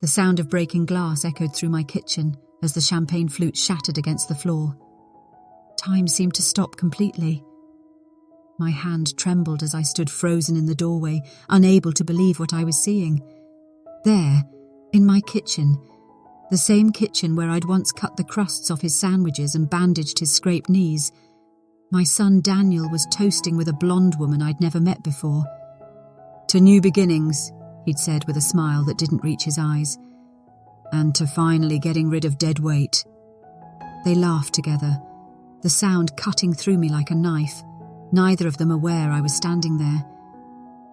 The sound of breaking glass echoed through my kitchen as the champagne flute shattered against the floor. Time seemed to stop completely. My hand trembled as I stood frozen in the doorway, unable to believe what I was seeing. There, in my kitchen, the same kitchen where I'd once cut the crusts off his sandwiches and bandaged his scraped knees, my son Daniel was toasting with a blonde woman I'd never met before. "To new beginnings," he'd said with a smile that didn't reach his eyes, "and to finally getting rid of dead weight." They laughed together, the sound cutting through me like a knife, neither of them aware I was standing there.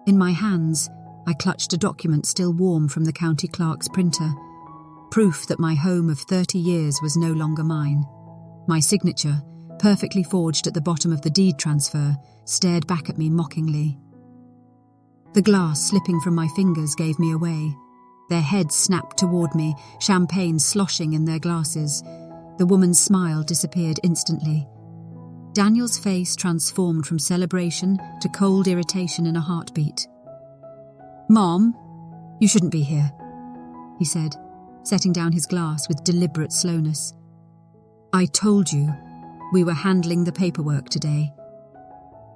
In my hands, I clutched a document still warm from the county clerk's printer, proof that my home of 30 years was no longer mine. My signature, perfectly forged at the bottom of the deed transfer, stared back at me mockingly. The glass slipping from my fingers gave me away. Their heads snapped toward me, champagne sloshing in their glasses. The woman's smile disappeared instantly. Daniel's face transformed from celebration to cold irritation in a heartbeat. "Mom, you shouldn't be here," he said, setting down his glass with deliberate slowness. "I told you we were handling the paperwork today."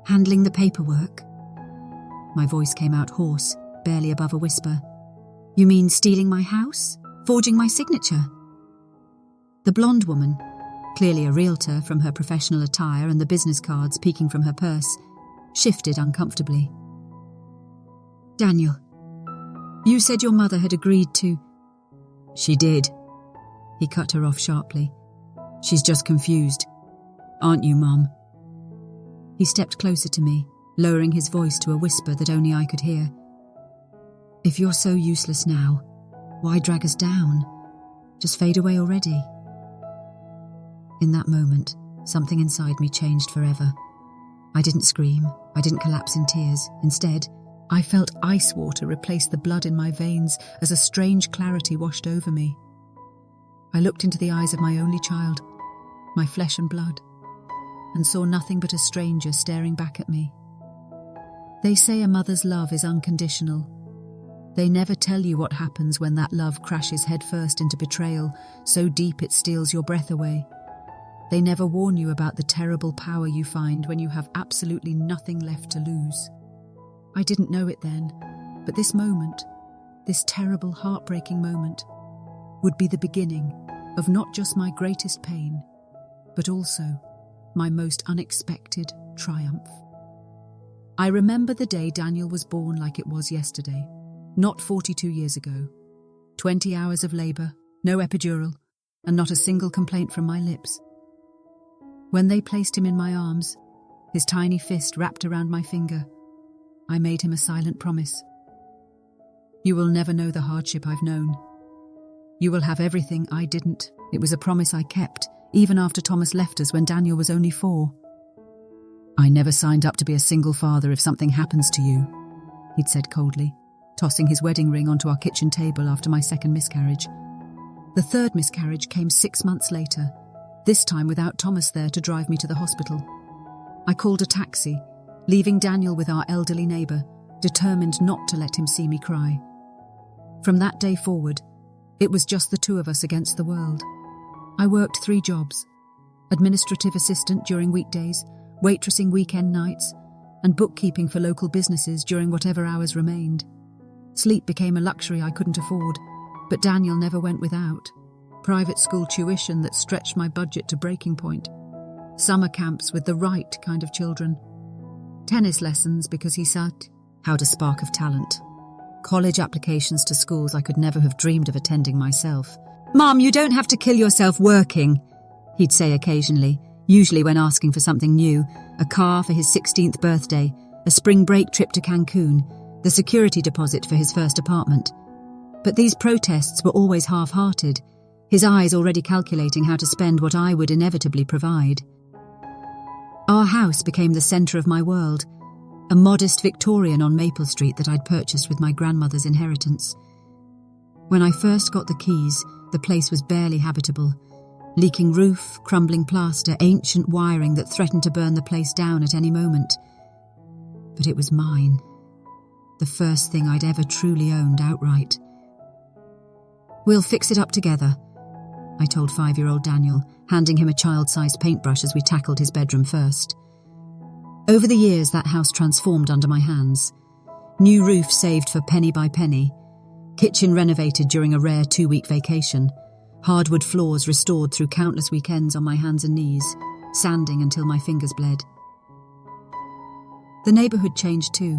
"Handling the paperwork?" My voice came out hoarse, barely above a whisper. "You mean stealing my house? Forging my signature?" The blonde woman, clearly a realtor from her professional attire and the business cards peeking from her purse, shifted uncomfortably. "Daniel, you said your mother had agreed to—" "She did." He cut her off sharply. "She's just confused. Aren't you, Mum?" He stepped closer to me, lowering his voice to a whisper that only I could hear. "If you're so useless now, why drag us down? Just fade away already." In that moment, something inside me changed forever. I didn't scream, I didn't collapse in tears. Instead, I felt ice water replace the blood in my veins as a strange clarity washed over me. I looked into the eyes of my only child, my flesh and blood, and saw nothing but a stranger staring back at me. They say a mother's love is unconditional. They never tell you what happens when that love crashes headfirst into betrayal, so deep it steals your breath away. They never warn you about the terrible power you find when you have absolutely nothing left to lose. I didn't know it then, but this moment, this terrible, heartbreaking moment, would be the beginning of not just my greatest pain, but also my most unexpected triumph. I remember the day Daniel was born like it was yesterday, not 42 years ago. 20 hours of labor, no epidural, and not a single complaint from my lips. When they placed him in my arms, his tiny fist wrapped around my finger, I made him a silent promise. "You will never know the hardship I've known. You will have everything I didn't." It was a promise I kept, even after Thomas left us when Daniel was only 4. "I never signed up to be a single father if something happens to you," he'd said coldly, tossing his wedding ring onto our kitchen table after my second miscarriage. The third miscarriage came 6 months later, this time without Thomas there to drive me to the hospital. I called a taxi, leaving Daniel with our elderly neighbour, determined not to let him see me cry. From that day forward, it was just the two of us against the world. I worked 3 jobs: administrative assistant during weekdays, waitressing weekend nights, and bookkeeping for local businesses during whatever hours remained. Sleep became a luxury I couldn't afford, but Daniel never went without. Private school tuition that stretched my budget to breaking point. Summer camps with the right kind of children. Tennis lessons because he had a spark of talent. College applications to schools I could never have dreamed of attending myself. "Mom, you don't have to kill yourself working," he'd say occasionally, usually when asking for something new, a car for his 16th birthday, a spring break trip to Cancun, the security deposit for his first apartment. But these protests were always half-hearted, his eyes already calculating how to spend what I would inevitably provide. Our house became the centre of my world, a modest Victorian on Maple Street that I'd purchased with my grandmother's inheritance. When I first got the keys, the place was barely habitable. Leaking roof, crumbling plaster, ancient wiring that threatened to burn the place down at any moment. But it was mine. The first thing I'd ever truly owned outright. "We'll fix it up together," I told 5-year-old Daniel, handing him a child-sized paintbrush as we tackled his bedroom first. Over the years, that house transformed under my hands. New roof saved for penny by penny, kitchen renovated during a rare 2-week vacation, hardwood floors restored through countless weekends on my hands and knees, sanding until my fingers bled. The neighbourhood changed too.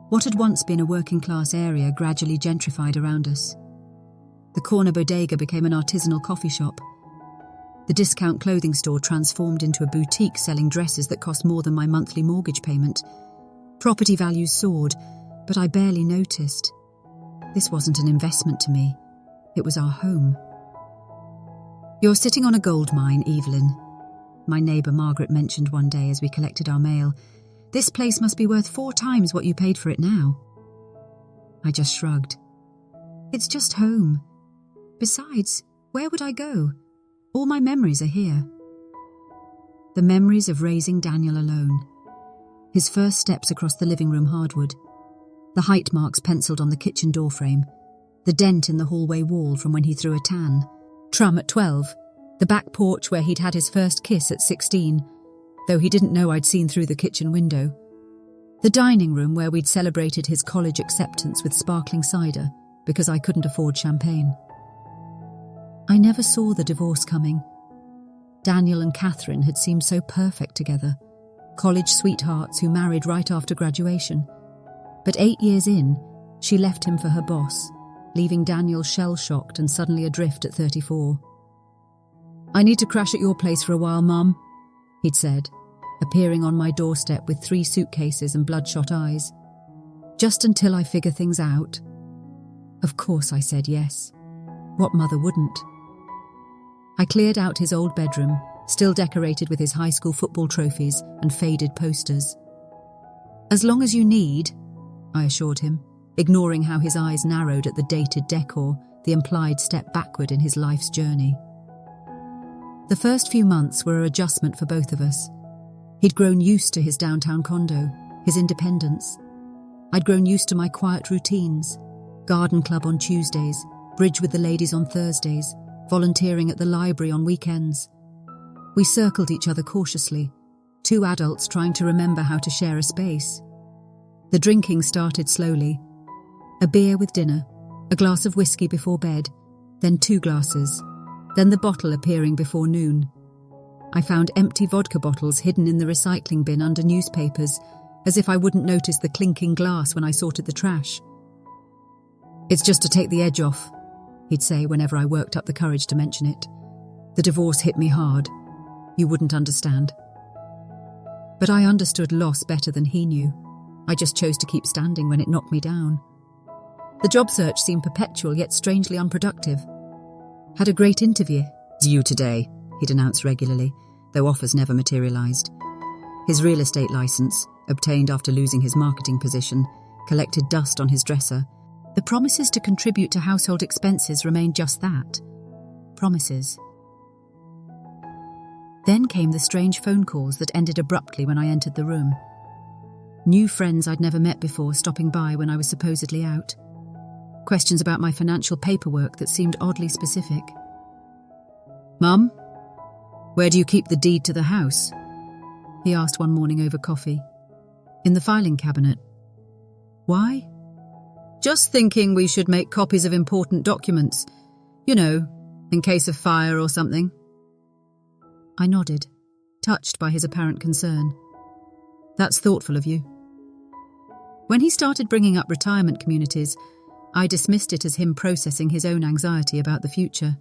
What had once been a working-class area gradually gentrified around us. The corner bodega became an artisanal coffee shop. The discount clothing store transformed into a boutique selling dresses that cost more than my monthly mortgage payment. Property values soared, but I barely noticed. This wasn't an investment to me. It was our home. "You're sitting on a gold mine, Evelyn," my neighbour Margaret mentioned one day as we collected our mail. "This place must be worth 4 times what you paid for it now." I just shrugged. "It's just home. Besides, where would I go? All my memories are here." The memories of raising Daniel alone. His first steps across the living room hardwood. The height marks penciled on the kitchen doorframe. The dent in the hallway wall from when he threw a tan. Trum at 12. The back porch where he'd had his first kiss at 16, though he didn't know I'd seen through the kitchen window. The dining room where we'd celebrated his college acceptance with sparkling cider because I couldn't afford champagne. I never saw the divorce coming. Daniel and Catherine had seemed so perfect together, college sweethearts who married right after graduation. But 8 years in, she left him for her boss, leaving Daniel shell-shocked and suddenly adrift at 34. "I need to crash at your place for a while, Mum," he'd said, appearing on my doorstep with 3 suitcases and bloodshot eyes. "Just until I figure things out." Of course I said yes. What mother wouldn't? I cleared out his old bedroom, still decorated with his high school football trophies and faded posters. "As long as you need," I assured him, ignoring how his eyes narrowed at the dated decor, the implied step backward in his life's journey. The first few months were an adjustment for both of us. He'd grown used to his downtown condo, his independence. I'd grown used to my quiet routines, garden club on Tuesdays, bridge with the ladies on Thursdays, volunteering at the library on weekends. We circled each other cautiously, 2 adults trying to remember how to share a space. The drinking started slowly. A beer with dinner, a glass of whiskey before bed, then 2 glasses, then the bottle appearing before noon. I found empty vodka bottles hidden in the recycling bin under newspapers, as if I wouldn't notice the clinking glass when I sorted the trash. "It's just to take the edge off," he'd say whenever I worked up the courage to mention it. "The divorce hit me hard. You wouldn't understand." But I understood loss better than he knew. I just chose to keep standing when it knocked me down. The job search seemed perpetual yet strangely unproductive. "Had a great interview. It's you today," he'd announce regularly, though offers never materialised. His real estate licence, obtained after losing his marketing position, collected dust on his dresser. The promises to contribute to household expenses remained just that. Promises. Then came the strange phone calls that ended abruptly when I entered the room. New friends I'd never met before stopping by when I was supposedly out. Questions about my financial paperwork that seemed oddly specific. "Mum, where do you keep the deed to the house?" he asked one morning over coffee. "In the filing cabinet." "Why?" "Just thinking we should make copies of important documents. You know, in case of fire or something." I nodded, touched by his apparent concern. "That's thoughtful of you." When he started bringing up retirement communities, I dismissed it as him processing his own anxiety about the future.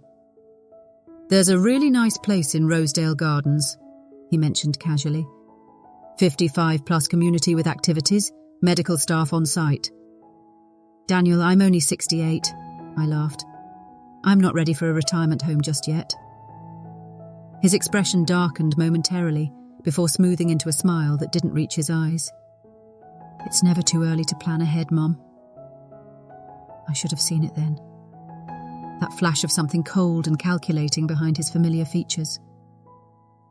"There's a really nice place in Rosedale Gardens," he mentioned casually. 55-plus community with activities, medical staff on site. "Daniel, I'm only 68, I laughed. "I'm not ready for a retirement home just yet." His expression darkened momentarily before smoothing into a smile that didn't reach his eyes. "It's never too early to plan ahead, Mum." I should have seen it then. That flash of something cold and calculating behind his familiar features.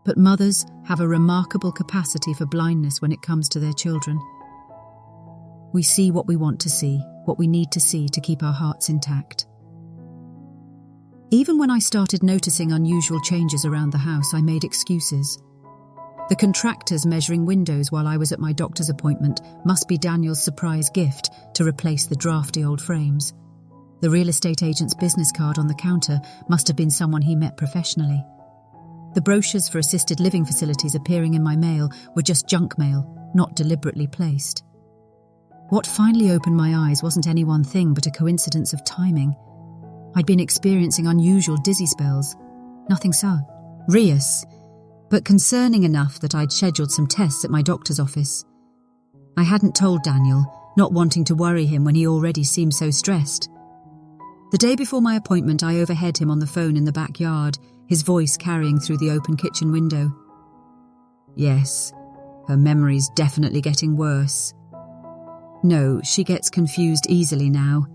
But mothers have a remarkable capacity for blindness when it comes to their children. We see what we want to see, what we need to see to keep our hearts intact. Even when I started noticing unusual changes around the house, I made excuses. The contractors measuring windows while I was at my doctor's appointment must be Daniel's surprise gift to replace the drafty old frames. The real estate agent's business card on the counter must have been someone he met professionally. The brochures for assisted living facilities appearing in my mail were just junk mail, not deliberately placed. What finally opened my eyes wasn't any one thing but a coincidence of timing. I'd been experiencing unusual dizzy spells. Nothing serious, but concerning enough that I'd scheduled some tests at my doctor's office. I hadn't told Daniel, not wanting to worry him when he already seemed so stressed. The day before my appointment, I overheard him on the phone in the backyard, his voice carrying through the open kitchen window. Yes, her memory's definitely getting worse. No, she gets confused easily now.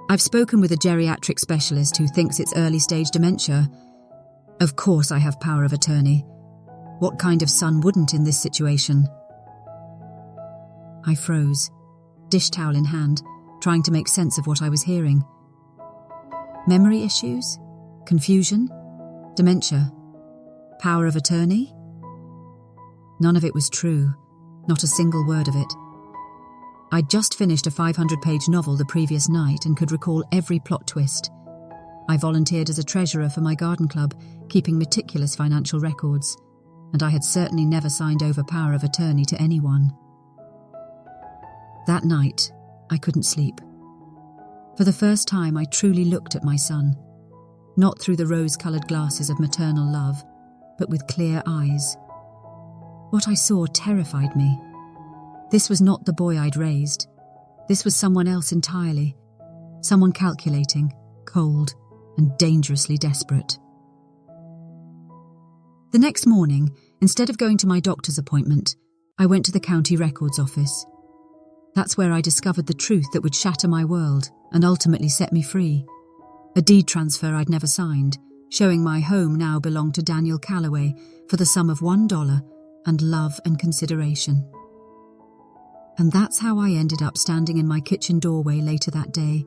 I've spoken with a geriatric specialist who thinks it's early-stage dementia. Of course I have power of attorney. What kind of son wouldn't in this situation? I froze, dish towel in hand, trying to make sense of what I was hearing. Memory issues? Confusion? Dementia? Power of attorney? None of it was true, not a single word of it. I'd just finished a 500-page novel the previous night and could recall every plot twist. I volunteered as a treasurer for my garden club, keeping meticulous financial records, and I had certainly never signed over power of attorney to anyone. That night, I couldn't sleep. For the first time, I truly looked at my son, not through the rose-coloured glasses of maternal love, but with clear eyes. What I saw terrified me. This was not the boy I'd raised. This was someone else entirely. Someone calculating, cold, and dangerously desperate. The next morning, instead of going to my doctor's appointment, I went to the county records office. That's where I discovered the truth that would shatter my world and ultimately set me free. A deed transfer I'd never signed, showing my home now belonged to Daniel Calloway for the sum of $1 and love and consideration. And that's how I ended up standing in my kitchen doorway later that day,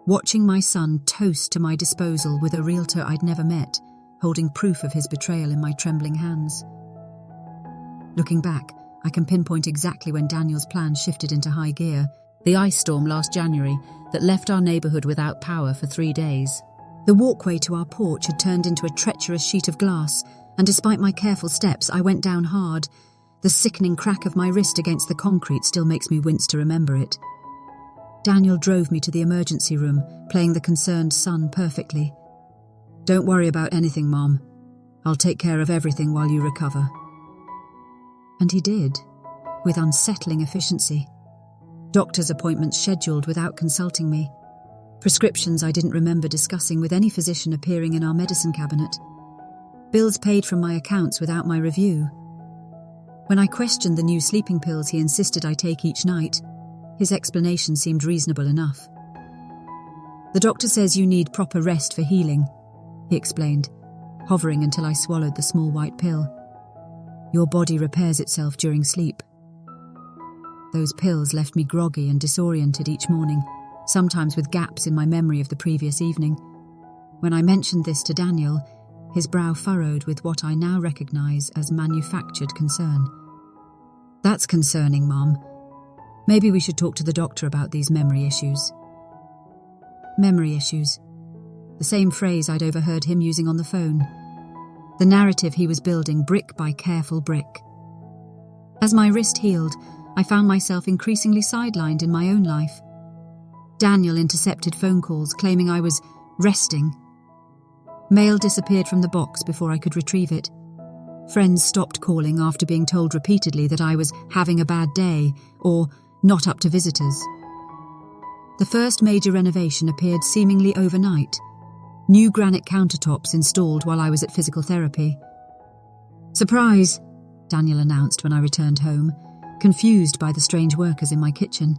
watching my son toast to my disposal with a realtor I'd never met, holding proof of his betrayal in my trembling hands. Looking back, I can pinpoint exactly when Daniel's plan shifted into high gear, the ice storm last January that left our neighbourhood without power for 3 days. The walkway to our porch had turned into a treacherous sheet of glass, and despite my careful steps, I went down hard. The sickening crack of my wrist against the concrete still makes me wince to remember it. Daniel drove me to the emergency room, playing the concerned son perfectly. "Don't worry about anything, Mom. I'll take care of everything while you recover." And he did, with unsettling efficiency. Doctor's appointments scheduled without consulting me. Prescriptions I didn't remember discussing with any physician appearing in our medicine cabinet. Bills paid from my accounts without my review. When I questioned the new sleeping pills he insisted I take each night, his explanation seemed reasonable enough. "The doctor says you need proper rest for healing," he explained, hovering until I swallowed the small white pill. "Your body repairs itself during sleep." Those pills left me groggy and disoriented each morning, sometimes with gaps in my memory of the previous evening. When I mentioned this to Daniel, his brow furrowed with what I now recognise as manufactured concern. "That's concerning, Mom. Maybe we should talk to the doctor about these memory issues." Memory issues. The same phrase I'd overheard him using on the phone. The narrative he was building brick by careful brick. As my wrist healed, I found myself increasingly sidelined in my own life. Daniel intercepted phone calls claiming I was resting. Mail disappeared from the box before I could retrieve it. Friends stopped calling after being told repeatedly that I was having a bad day or not up to visitors. The first major renovation appeared seemingly overnight. New granite countertops installed while I was at physical therapy. "Surprise," Daniel announced when I returned home, confused by the strange workers in my kitchen.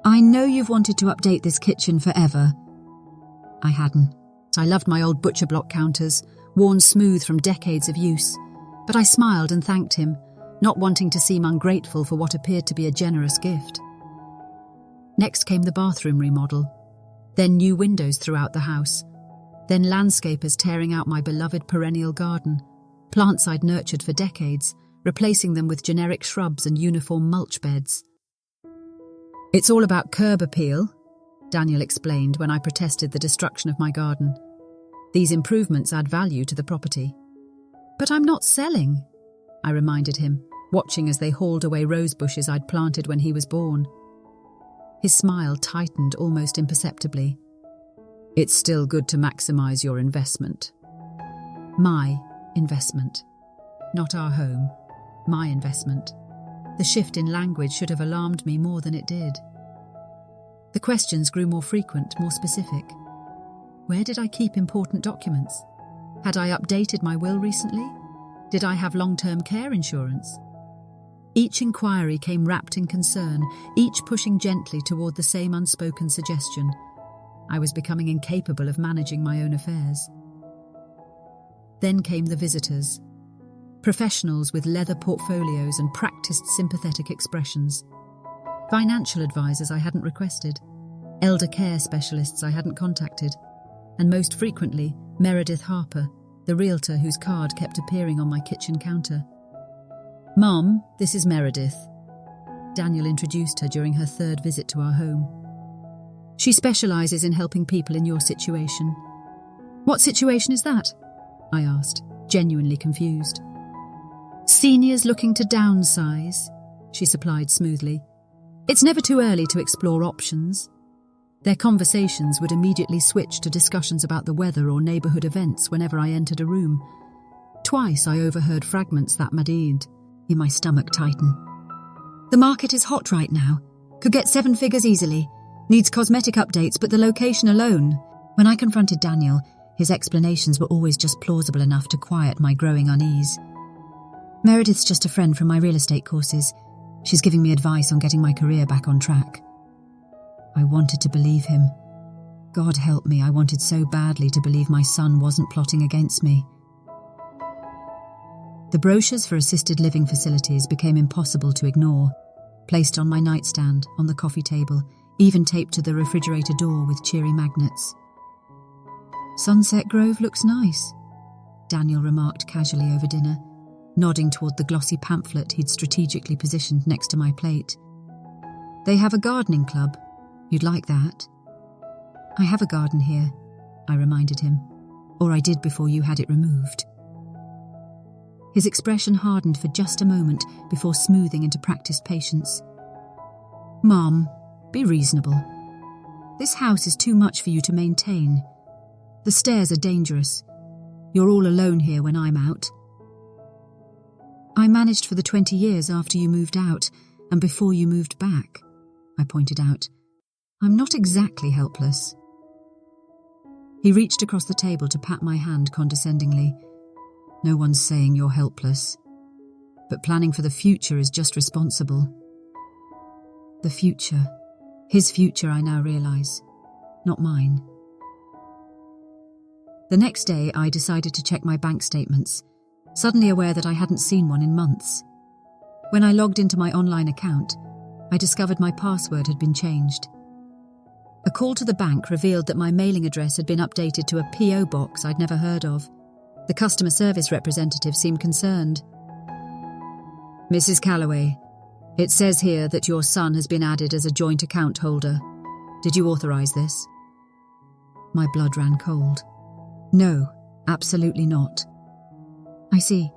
"I know you've wanted to update this kitchen forever." I hadn't. I loved my old butcher block counters, worn smooth from decades of use, but I smiled and thanked him, not wanting to seem ungrateful for what appeared to be a generous gift. Next came the bathroom remodel, then new windows throughout the house. Then landscapers tearing out my beloved perennial garden, plants I'd nurtured for decades, replacing them with generic shrubs and uniform mulch beds. "It's all about curb appeal," Daniel explained when I protested the destruction of my garden. "These improvements add value to the property." "But I'm not selling," I reminded him, watching as they hauled away rose bushes I'd planted when he was born. His smile tightened almost imperceptibly. "It's still good to maximize your investment." My investment. Not our home. My investment. The shift in language should have alarmed me more than it did. The questions grew more frequent, more specific. Where did I keep important documents? Had I updated my will recently? Did I have long-term care insurance? Each inquiry came wrapped in concern, each pushing gently toward the same unspoken suggestion. I was becoming incapable of managing my own affairs. Then came the visitors. Professionals with leather portfolios and practiced sympathetic expressions. Financial advisors I hadn't requested. Elder care specialists I hadn't contacted. And most frequently, Meredith Harper, the realtor whose card kept appearing on my kitchen counter. "Mom, this is Meredith." Daniel introduced her during her third visit to our home. "She specialises in helping people in your situation." "What situation is that?" I asked, genuinely confused. "Seniors looking to downsize," she supplied smoothly. "It's never too early to explore options." Their conversations would immediately switch to discussions about the weather or neighbourhood events whenever I entered a room. Twice I overheard fragments that made my stomach tighten. "The market is hot right now. Could get 7 figures easily. Needs cosmetic updates, but the location alone." When I confronted Daniel, his explanations were always just plausible enough to quiet my growing unease. "Meredith's just a friend from my real estate courses. She's giving me advice on getting my career back on track." I wanted to believe him. God help me, I wanted so badly to believe my son wasn't plotting against me. The brochures for assisted living facilities became impossible to ignore, placed on my nightstand, on the coffee table, even taped to the refrigerator door with cheery magnets. "Sunset Grove looks nice," Daniel remarked casually over dinner, nodding toward the glossy pamphlet he'd strategically positioned next to my plate. "They have a gardening club. You'd like that." "I have a garden here," I reminded him. "Or I did before you had it removed." His expression hardened for just a moment before smoothing into practiced patience. "Mom, be reasonable. This house is too much for you to maintain. The stairs are dangerous. You're all alone here when I'm out." "I managed for the 20 years after you moved out and before you moved back," I pointed out. "I'm not exactly helpless." He reached across the table to pat my hand condescendingly. "No one's saying you're helpless. But planning for the future is just responsible." The future. His future, I now realise. Not mine. The next day, I decided to check my bank statements, suddenly aware that I hadn't seen one in months. When I logged into my online account, I discovered my password had been changed. A call to the bank revealed that my mailing address had been updated to a P.O. box I'd never heard of. The customer service representative seemed concerned. "Mrs. Calloway, it says here that your son has been added as a joint account holder. Did you authorise this?" My blood ran cold. "No, absolutely not." "I see.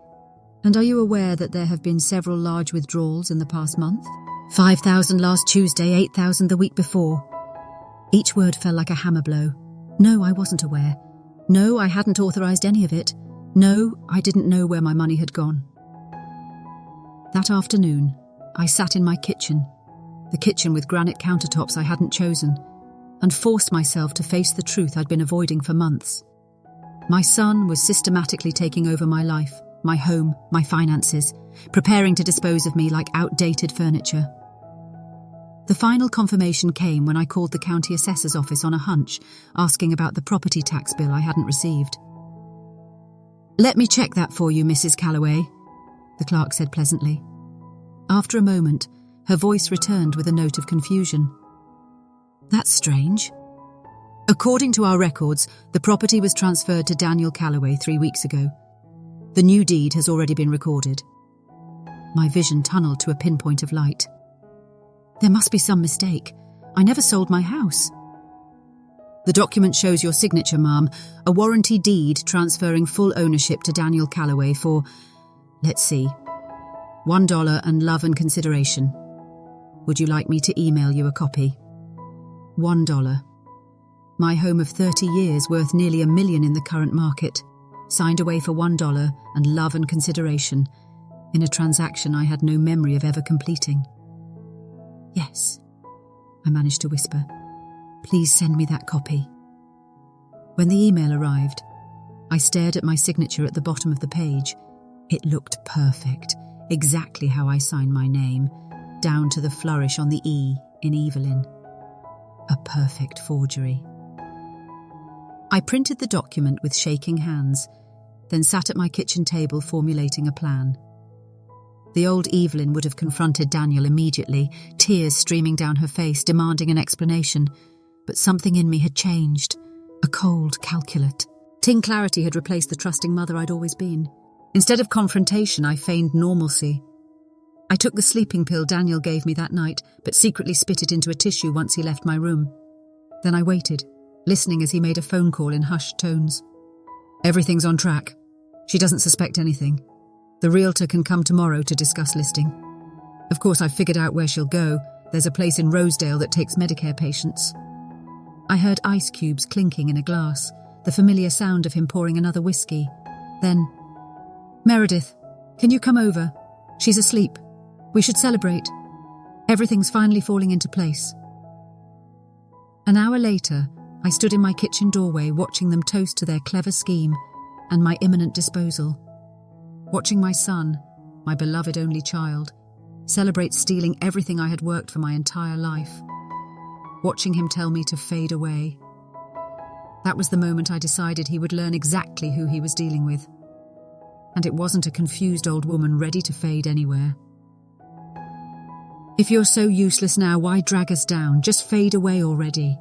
And are you aware that there have been several large withdrawals in the past month? 5,000 last Tuesday, 8,000 the week before." Each word fell like a hammer blow. No, I wasn't aware. No, I hadn't authorised any of it. No, I didn't know where my money had gone. That afternoon, I sat in my kitchen, the kitchen with granite countertops I hadn't chosen, and forced myself to face the truth I'd been avoiding for months. My son was systematically taking over my life, my home, my finances, preparing to dispose of me like outdated furniture. The final confirmation came when I called the county assessor's office on a hunch, asking about the property tax bill I hadn't received. "Let me check that for you, Mrs. Calloway," the clerk said pleasantly. After a moment, her voice returned with a note of confusion. "That's strange." According to our records, the property was transferred to Daniel Calloway 3 weeks ago. The new deed has already been recorded. My vision tunneled to a pinpoint of light. There must be some mistake. I never sold my house. The document shows your signature, ma'am, a warranty deed transferring full ownership to Daniel Calloway for, let's see, $1 and love and consideration. Would you like me to email you a copy? $1. My home of 30 years, worth nearly $1 million in the current market, signed away for $1 and love and consideration in a transaction I had no memory of ever completing. Yes, I managed to whisper. Please send me that copy. When the email arrived, I stared at my signature at the bottom of the page. It looked perfect, exactly how I sign my name, down to the flourish on the E in Evelyn. A perfect forgery. I printed the document with shaking hands, then sat at my kitchen table formulating a plan. The old Evelyn would have confronted Daniel immediately, tears streaming down her face, demanding an explanation. But something in me had changed. A cold, calculate. Ting clarity had replaced the trusting mother I'd always been. Instead of confrontation, I feigned normalcy. I took the sleeping pill Daniel gave me that night, but secretly spit it into a tissue once he left my room. Then I waited, listening as he made a phone call in hushed tones. Everything's on track. She doesn't suspect anything. The realtor can come tomorrow to discuss listing. Of course, I've figured out where she'll go. There's a place in Rosedale that takes Medicare patients. I heard ice cubes clinking in a glass, the familiar sound of him pouring another whiskey. Then, Meredith, can you come over? She's asleep. We should celebrate. Everything's finally falling into place. An hour later, I stood in my kitchen doorway watching them toast to their clever scheme and my imminent disposal. Watching my son, my beloved only child, celebrate stealing everything I had worked for my entire life. Watching him tell me to fade away. That was the moment I decided he would learn exactly who he was dealing with. And it wasn't a confused old woman ready to fade anywhere. If you're so useless now, why drag us down? Just fade away already.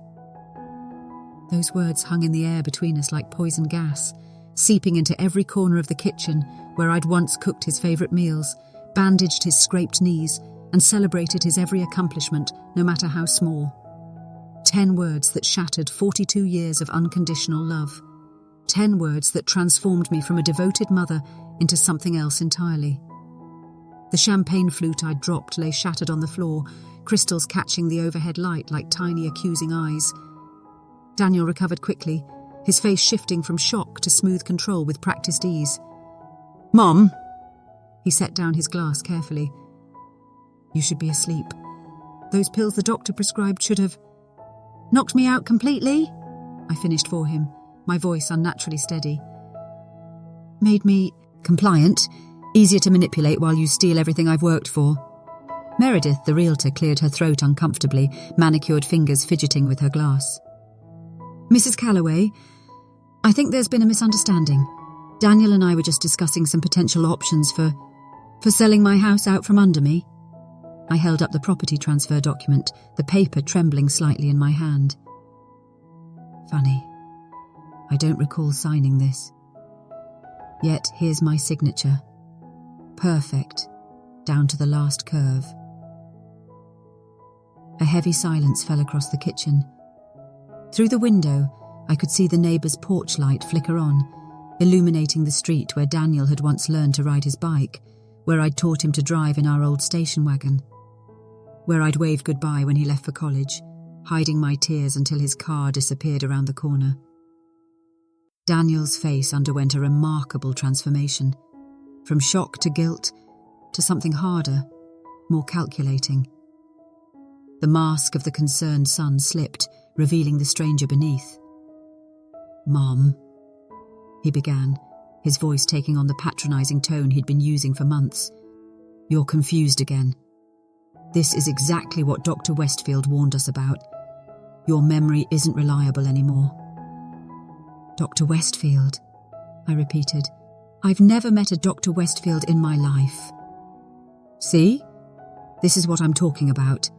Those words hung in the air between us like poison gas, seeping into every corner of the kitchen where I'd once cooked his favourite meals, bandaged his scraped knees, and celebrated his every accomplishment, no matter how small. 10 words that shattered 42 years of unconditional love. 10 words that transformed me from a devoted mother into something else entirely. The champagne flute I'd dropped lay shattered on the floor, crystals catching the overhead light like tiny accusing eyes. Daniel recovered quickly, his face shifting from shock to smooth control with practiced ease. "Mom!" He set down his glass carefully. "You should be asleep. Those pills the doctor prescribed should have knocked me out completely," I finished for him, my voice unnaturally steady. "Made me compliant, easier to manipulate while you steal everything I've worked for." Meredith, the realtor, cleared her throat uncomfortably, manicured fingers fidgeting with her glass. "Mrs. Calloway, I think there's been a misunderstanding. Daniel and I were just discussing some potential options for selling my house out from under me." I held up the property transfer document, the paper trembling slightly in my hand. Funny. I don't recall signing this. Yet here's my signature. Perfect, down to the last curve. A heavy silence fell across the kitchen. Through the window, I could see the neighbour's porch light flicker on, illuminating the street where Daniel had once learned to ride his bike, where I'd taught him to drive in our old station wagon, where I'd waved goodbye when he left for college, hiding my tears until his car disappeared around the corner. Daniel's face underwent a remarkable transformation, from shock to guilt to something harder, more calculating. The mask of the concerned son slipped, revealing the stranger beneath. "Mom," he began, his voice taking on the patronising tone he'd been using for months. "You're confused again. This is exactly what Dr. Westfield warned us about. Your memory isn't reliable anymore." "Dr. Westfield," I repeated. "I've never met a Dr. Westfield in my life." "See? This is what I'm talking about."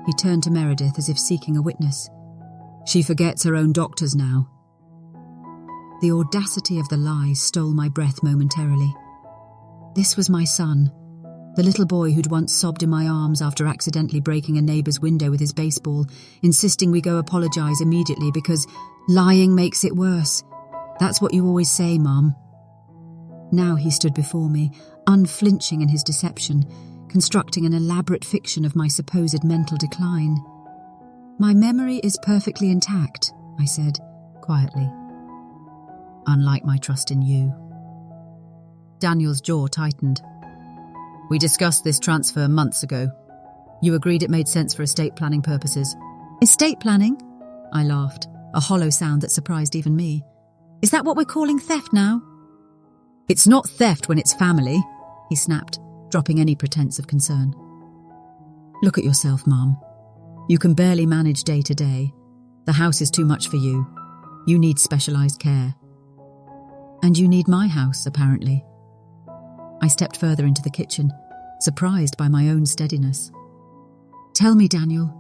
He turned to Meredith as if seeking a witness. She forgets her own doctors now. The audacity of the lies stole my breath momentarily. This was my son, the little boy who'd once sobbed in my arms after accidentally breaking a neighbour's window with his baseball, insisting we go apologise immediately because lying makes it worse. That's what you always say, Mum. Now he stood before me, unflinching in his deception, constructing an elaborate fiction of my supposed mental decline. My memory is perfectly intact, I said, quietly. Unlike my trust in you. Daniel's jaw tightened. We discussed this transfer months ago. You agreed it made sense for estate planning purposes. Estate planning? I laughed, a hollow sound that surprised even me. Is that what we're calling theft now? It's not theft when it's family, he snapped, dropping any pretense of concern. Look at yourself, Mum. You can barely manage day to day. The house is too much for you. You need specialised care. And you need my house, apparently. I stepped further into the kitchen, surprised by my own steadiness. Tell me, Daniel,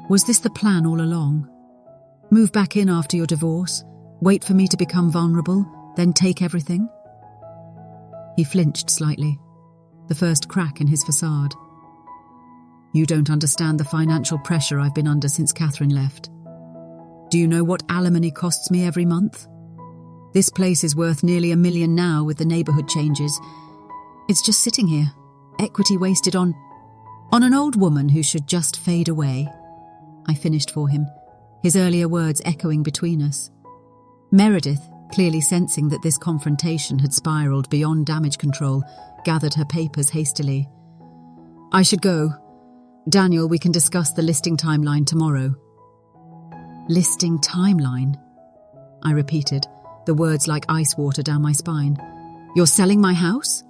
was this the plan all along? Move back in after your divorce, wait for me to become vulnerable, then take everything? He flinched slightly, the first crack in his facade. You don't understand the financial pressure I've been under since Catherine left. Do you know what alimony costs me every month? This place is worth nearly $1 million now with the neighbourhood changes. It's just sitting here, equity wasted on an old woman who should just fade away. I finished for him, his earlier words echoing between us. Meredith, clearly sensing that this confrontation had spiralled beyond damage control, gathered her papers hastily. I should go. Daniel, we can discuss the listing timeline tomorrow. Listing timeline? I repeated, the words like ice water down my spine. You're selling my house?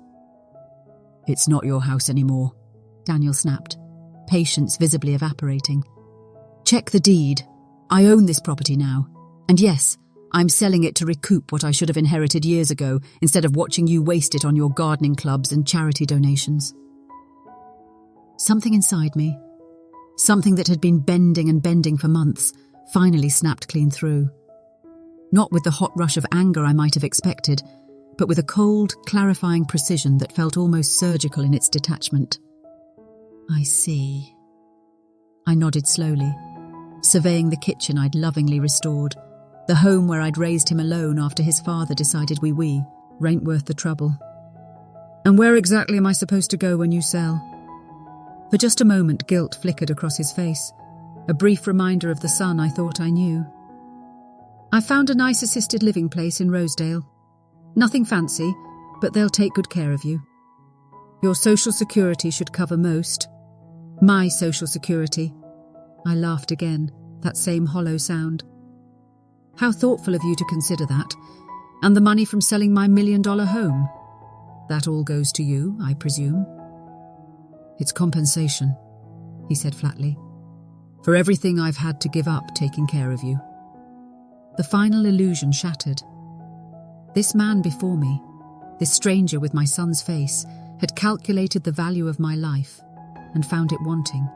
It's not your house anymore, Daniel snapped, patience visibly evaporating. Check the deed. I own this property now. And yes, I'm selling it to recoup what I should have inherited years ago instead of watching you waste it on your gardening clubs and charity donations. Something inside me, something that had been bending and bending for months, finally snapped clean through. Not with the hot rush of anger I might have expected, but with a cold, clarifying precision that felt almost surgical in its detachment. I see. I nodded slowly, surveying the kitchen I'd lovingly restored, the home where I'd raised him alone after his father decided we ain't worth the trouble. And where exactly am I supposed to go when you sell? For just a moment, guilt flickered across his face, a brief reminder of the son I thought I knew. I found a nice assisted living place in Rosedale. Nothing fancy, but they'll take good care of you. Your social security should cover most. My social security. I laughed again, that same hollow sound. How thoughtful of you to consider that. And the money from selling my $1 million home. That all goes to you, I presume. It's compensation, he said flatly, for everything I've had to give up taking care of you. The final illusion shattered. This man before me, this stranger with my son's face, had calculated the value of my life and found it wanting.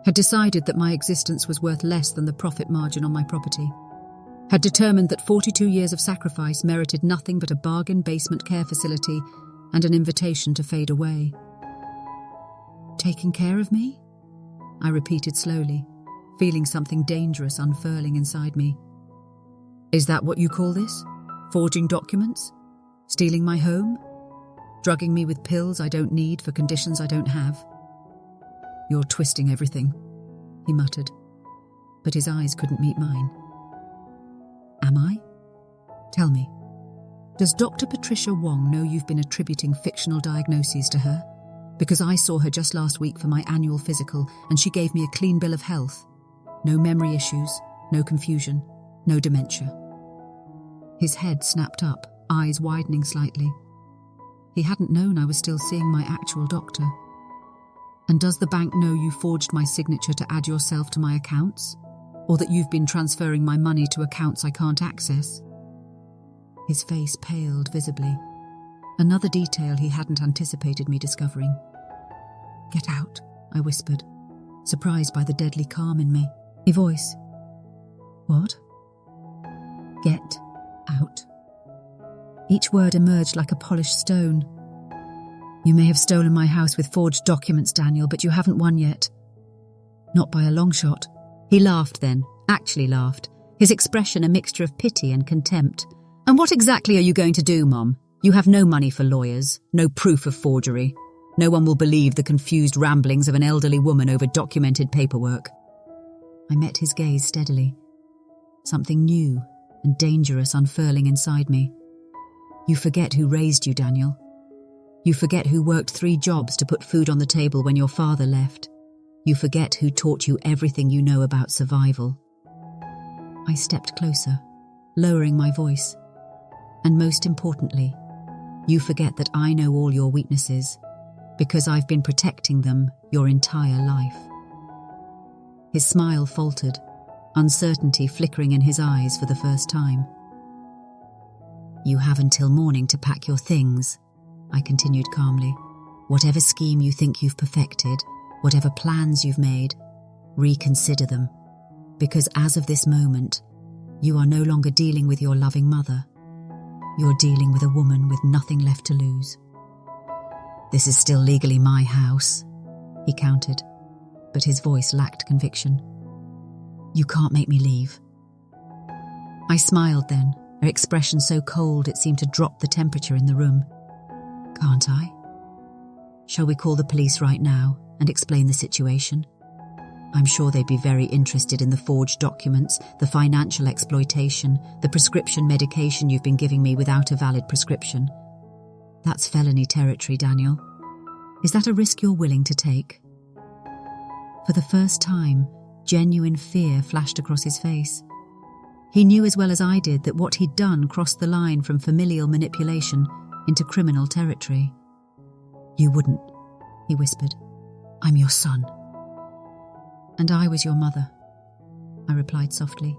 Had decided that my existence was worth less than the profit margin on my property. Had determined that 42 years of sacrifice merited nothing but a bargain basement care facility and an invitation to fade away. Taking care of me? I repeated slowly, feeling something dangerous unfurling inside me. Is that what you call this? Forging documents? Stealing my home? Drugging me with pills I don't need for conditions I don't have? You're twisting everything, he muttered, but his eyes couldn't meet mine. Am I? Tell me, does Dr. Patricia Wong know you've been attributing fictional diagnoses to her? Because I saw her just last week for my annual physical and she gave me a clean bill of health. No memory issues, no confusion, no dementia. His head snapped up, eyes widening slightly. He hadn't known I was still seeing my actual doctor. And does the bank know you forged my signature to add yourself to my accounts? Or that you've been transferring my money to accounts I can't access? His face paled visibly. Another detail he hadn't anticipated me discovering. Get out, I whispered, surprised by the deadly calm in me. A voice. What? Get out. Each word emerged like a polished stone. You may have stolen my house with forged documents, Daniel, but you haven't won yet. Not by a long shot. He laughed then, actually laughed, his expression a mixture of pity and contempt. And what exactly are you going to do, Mom? You have no money for lawyers, no proof of forgery. No one will believe the confused ramblings of an elderly woman over documented paperwork. I met his gaze steadily. Something new and dangerous unfurling inside me. You forget who raised you, Daniel. You forget who worked 3 jobs to put food on the table when your father left. You forget who taught you everything you know about survival. I stepped closer, lowering my voice. And most importantly, you forget that I know all your weaknesses, because I've been protecting them your entire life. His smile faltered, uncertainty flickering in his eyes for the first time. You have until morning to pack your things, I continued calmly. Whatever scheme you think you've perfected, whatever plans you've made, reconsider them. Because as of this moment, you are no longer dealing with your loving mother. You're dealing with a woman with nothing left to lose. This is still legally my house, he countered, but his voice lacked conviction. You can't make me leave. I smiled then, her expression so cold it seemed to drop the temperature in the room. Can't I? Shall we call the police right now and explain the situation? I'm sure they'd be very interested in the forged documents, the financial exploitation, the prescription medication you've been giving me without a valid prescription. That's felony territory, Daniel. Is that a risk you're willing to take? For the first time, genuine fear flashed across his face. He knew as well as I did that what he'd done crossed the line from familial manipulation into criminal territory. You wouldn't, he whispered. I'm your son. And I was your mother, I replied softly,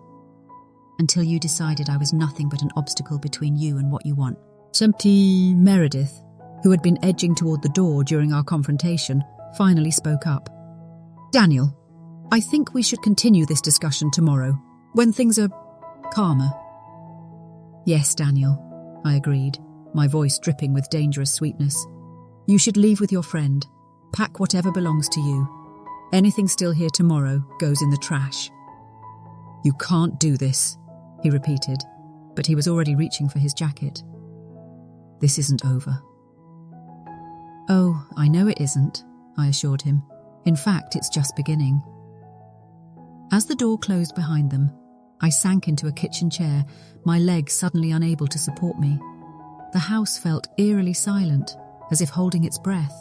until you decided I was nothing but an obstacle between you and what you want. Empty Meredith, who had been edging toward the door during our confrontation, finally spoke up. Daniel, I think we should continue this discussion tomorrow, when things are calmer. Yes, Daniel, I agreed, my voice dripping with dangerous sweetness. You should leave with your friend. Pack whatever belongs to you. Anything still here tomorrow goes in the trash. You can't do this, he repeated, but he was already reaching for his jacket. This isn't over. Oh, I know it isn't, I assured him. In fact, it's just beginning. As the door closed behind them, I sank into a kitchen chair, my legs suddenly unable to support me. The house felt eerily silent, as if holding its breath.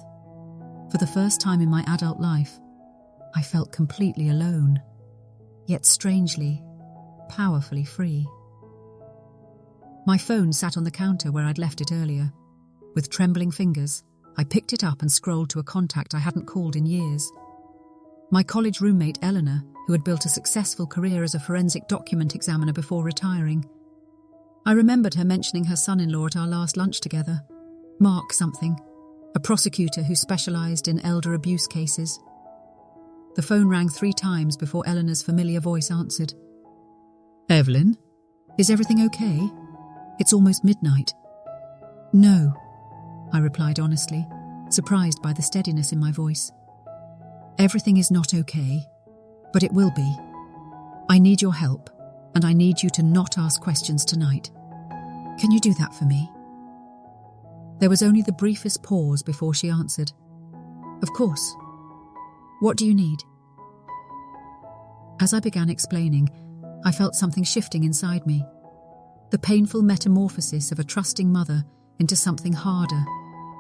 For the first time in my adult life, I felt completely alone, yet strangely, powerfully free. My phone sat on the counter where I'd left it earlier. With trembling fingers, I picked it up and scrolled to a contact I hadn't called in years. My college roommate Eleanor, who had built a successful career as a forensic document examiner before retiring. I remembered her mentioning her son-in-law at our last lunch together, Mark something, a prosecutor who specialised in elder abuse cases. The phone rang 3 times before Eleanor's familiar voice answered. Evelyn, is everything okay? It's almost midnight. No, I replied honestly, surprised by the steadiness in my voice. Everything is not okay, but it will be. I need your help, and I need you to not ask questions tonight. Can you do that for me? There was only the briefest pause before she answered. Of course. What do you need? As I began explaining, I felt something shifting inside me. The painful metamorphosis of a trusting mother into something harder,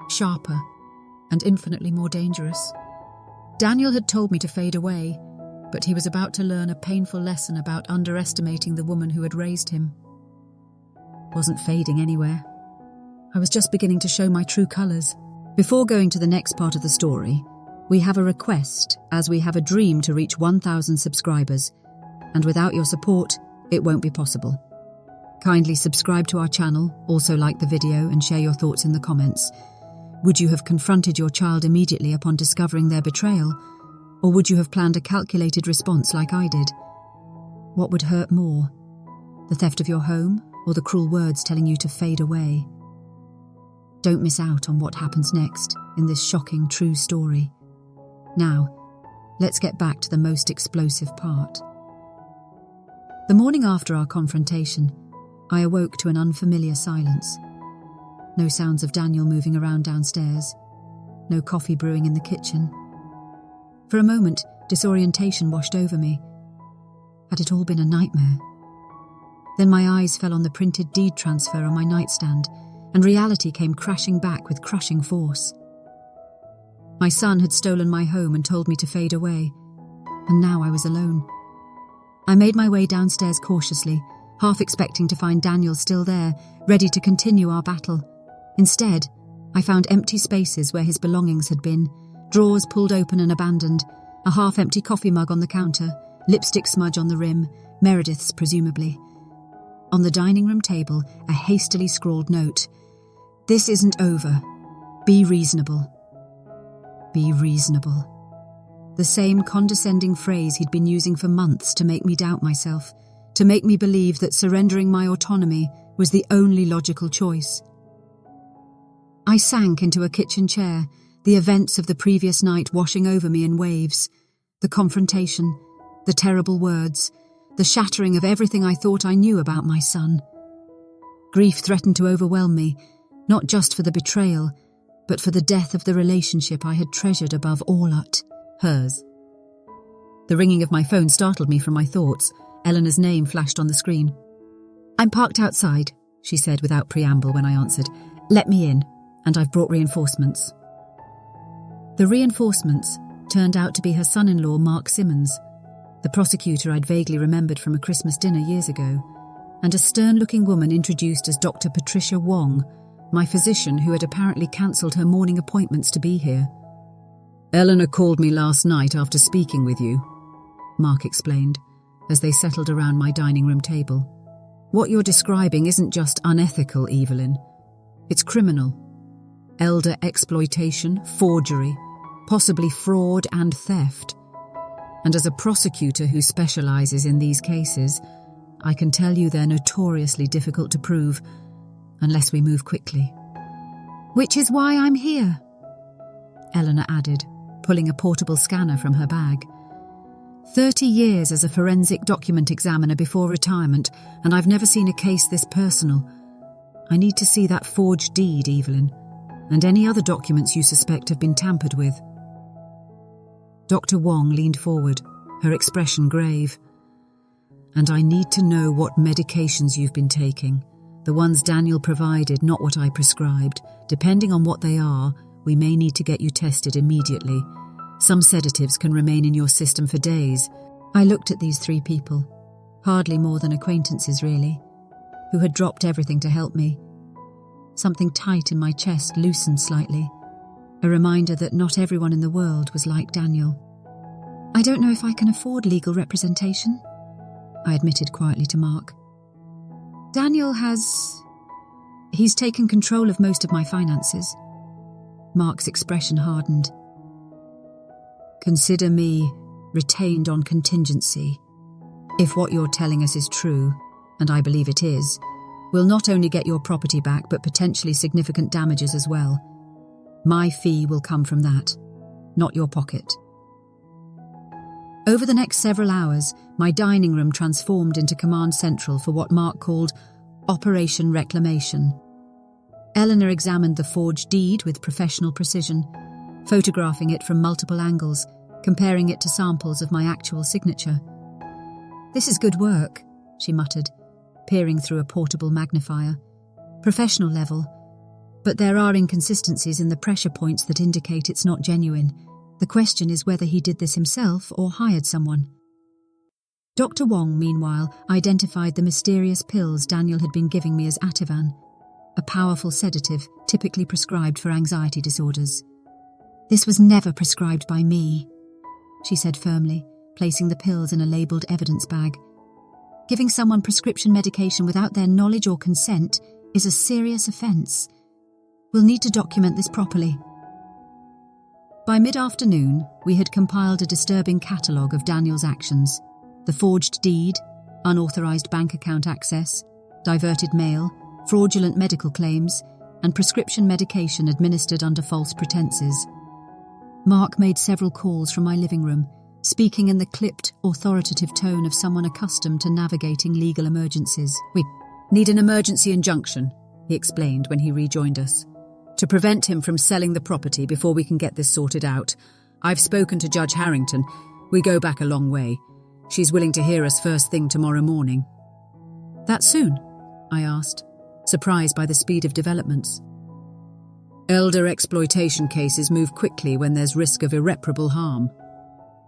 sharper, and infinitely more dangerous. Daniel had told me to fade away, but he was about to learn a painful lesson about underestimating the woman who had raised him. Wasn't fading anywhere. I was just beginning to show my true colours. Before going to the next part of the story, we have a request, as we have a dream to reach 1,000 subscribers, and without your support, it won't be possible. Kindly subscribe to our channel, also like the video and share your thoughts in the comments. Would you have confronted your child immediately upon discovering their betrayal, or would you have planned a calculated response like I did? What would hurt more? The theft of your home, or the cruel words telling you to fade away? Don't miss out on what happens next in this shocking true story. Now, let's get back to the most explosive part. The morning after our confrontation, I awoke to an unfamiliar silence. No sounds of Daniel moving around downstairs. No coffee brewing in the kitchen. For a moment, disorientation washed over me. Had it all been a nightmare? Then my eyes fell on the printed deed transfer on my nightstand, and reality came crashing back with crushing force. My son had stolen my home and told me to fade away, and now I was alone. I made my way downstairs cautiously, half expecting to find Daniel still there, ready to continue our battle. Instead, I found empty spaces where his belongings had been, drawers pulled open and abandoned, a half-empty coffee mug on the counter, lipstick smudge on the rim, Meredith's presumably. On the dining room table, a hastily scrawled note. "This isn't over. Be reasonable." Be reasonable. The same condescending phrase he'd been using for months to make me doubt myself, to make me believe that surrendering my autonomy was the only logical choice. I sank into a kitchen chair, the events of the previous night washing over me in waves. The confrontation, the terrible words, the shattering of everything I thought I knew about my son. Grief threatened to overwhelm me, not just for the betrayal, but for the death of the relationship I had treasured above all hers. The ringing of my phone startled me from my thoughts. Eleanor's name flashed on the screen. "I'm parked outside," she said without preamble when I answered. "Let me in, and I've brought reinforcements." The reinforcements turned out to be her son-in-law, Mark Simmons, the prosecutor I'd vaguely remembered from a Christmas dinner years ago, and a stern-looking woman introduced as Dr. Patricia Wong, my physician who had apparently cancelled her morning appointments to be here. "Eleanor called me last night after speaking with you," Mark explained, as they settled around my dining room table. "What you're describing isn't just unethical, Evelyn. It's criminal. Elder exploitation, forgery, possibly fraud and theft. And as a prosecutor who specialises in these cases, I can tell you they're notoriously difficult to prove, unless we move quickly." "Which is why I'm here," Eleanor added, pulling a portable scanner from her bag. 30 years as a forensic document examiner before retirement, and I've never seen a case this personal. I need to see that forged deed, Evelyn, and any other documents you suspect have been tampered with. Dr. Wong leaned forward, her expression grave. "And I need to know what medications you've been taking. The ones Daniel provided, not what I prescribed. Depending on what they are, we may need to get you tested immediately. Some sedatives can remain in your system for days." I looked at these 3 people, hardly more than acquaintances really, who had dropped everything to help me. Something tight in my chest loosened slightly, a reminder that not everyone in the world was like Daniel. "I don't know if I can afford legal representation," I admitted quietly to Mark. "Daniel he's taken control of most of my finances." Mark's expression hardened. "Consider me retained on contingency. If what you're telling us is true, and I believe it is, we'll not only get your property back but potentially significant damages as well. My fee will come from that, not your pocket." Over the next several hours, my dining room transformed into command central for what Mark called Operation Reclamation. Eleanor examined the forged deed with professional precision, photographing it from multiple angles, comparing it to samples of my actual signature. "This is good work," she muttered, peering through a portable magnifier. "Professional level. But there are inconsistencies in the pressure points that indicate it's not genuine. The question is whether he did this himself or hired someone." Dr. Wong, meanwhile, identified the mysterious pills Daniel had been giving me as Ativan, a powerful sedative typically prescribed for anxiety disorders. "This was never prescribed by me," she said firmly, placing the pills in a labelled evidence bag. "Giving someone prescription medication without their knowledge or consent is a serious offence. We'll need to document this properly." By mid-afternoon, we had compiled a disturbing catalogue of Daniel's actions: the forged deed, unauthorized bank account access, diverted mail, fraudulent medical claims, and prescription medication administered under false pretenses. Mark made several calls from my living room, speaking in the clipped, authoritative tone of someone accustomed to navigating legal emergencies. "We need an emergency injunction," he explained when he rejoined us, "to prevent him from selling the property before we can get this sorted out. I've spoken to Judge Harrington. We go back a long way. She's willing to hear us first thing tomorrow morning." "That soon?" I asked, surprised by the speed of developments. "Elder exploitation cases move quickly when there's risk of irreparable harm,"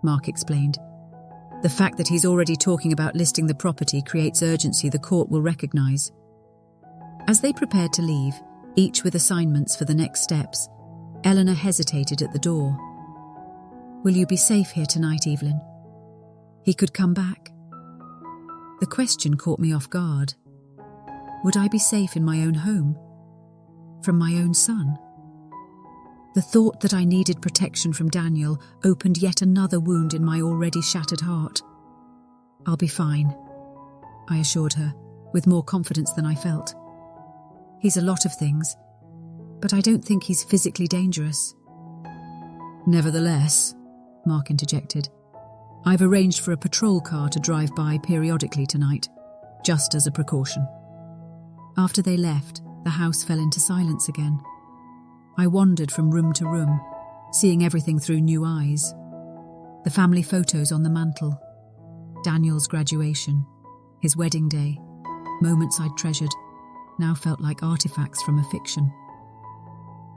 Mark explained. "The fact that he's already talking about listing the property creates urgency the court will recognise." As they prepared to leave, each with assignments for the next steps, Eleanor hesitated at the door. "Will you be safe here tonight, Evelyn? He could come back." The question caught me off guard. Would I be safe in my own home? From my own son? The thought that I needed protection from Daniel opened yet another wound in my already shattered heart. "I'll be fine," I assured her, with more confidence than I felt. "He's a lot of things, but I don't think he's physically dangerous." "Nevertheless," Mark interjected, "I've arranged for a patrol car to drive by periodically tonight, just as a precaution." After they left, the house fell into silence again. I wandered from room to room, seeing everything through new eyes. The family photos on the mantel, Daniel's graduation, his wedding day, moments I'd treasured, now felt like artifacts from a fiction.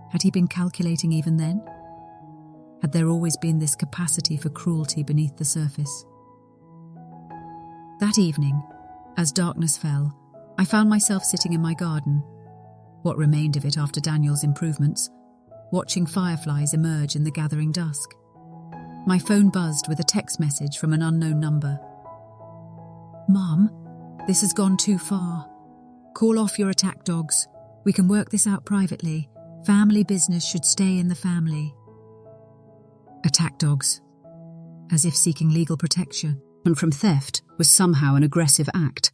Had he been calculating even then? Had there always been this capacity for cruelty beneath the surface? That evening, as darkness fell, I found myself sitting in my garden, what remained of it after Daniel's improvements, watching fireflies emerge in the gathering dusk. My phone buzzed with a text message from an unknown number. "Mom, this has gone too far. Call off your attack dogs. We can work this out privately. Family business should stay in the family." Attack dogs. As if seeking legal protection and from theft was somehow an aggressive act.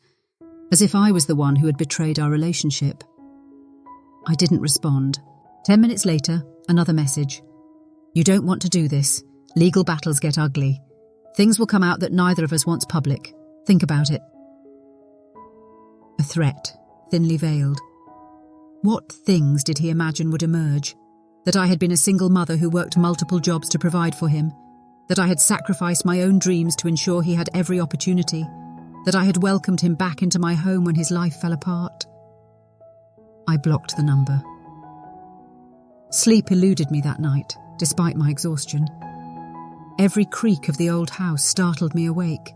As if I was the one who had betrayed our relationship. I didn't respond. 10 minutes later, another message. "You don't want to do this. Legal battles get ugly. Things will come out that neither of us wants public. Think about it." A threat, thinly veiled. What things did he imagine would emerge? That I had been a single mother who worked multiple jobs to provide for him. That I had sacrificed my own dreams to ensure he had every opportunity. That I had welcomed him back into my home when his life fell apart. I blocked the number. Sleep eluded me that night, despite my exhaustion. Every creak of the old house startled me awake.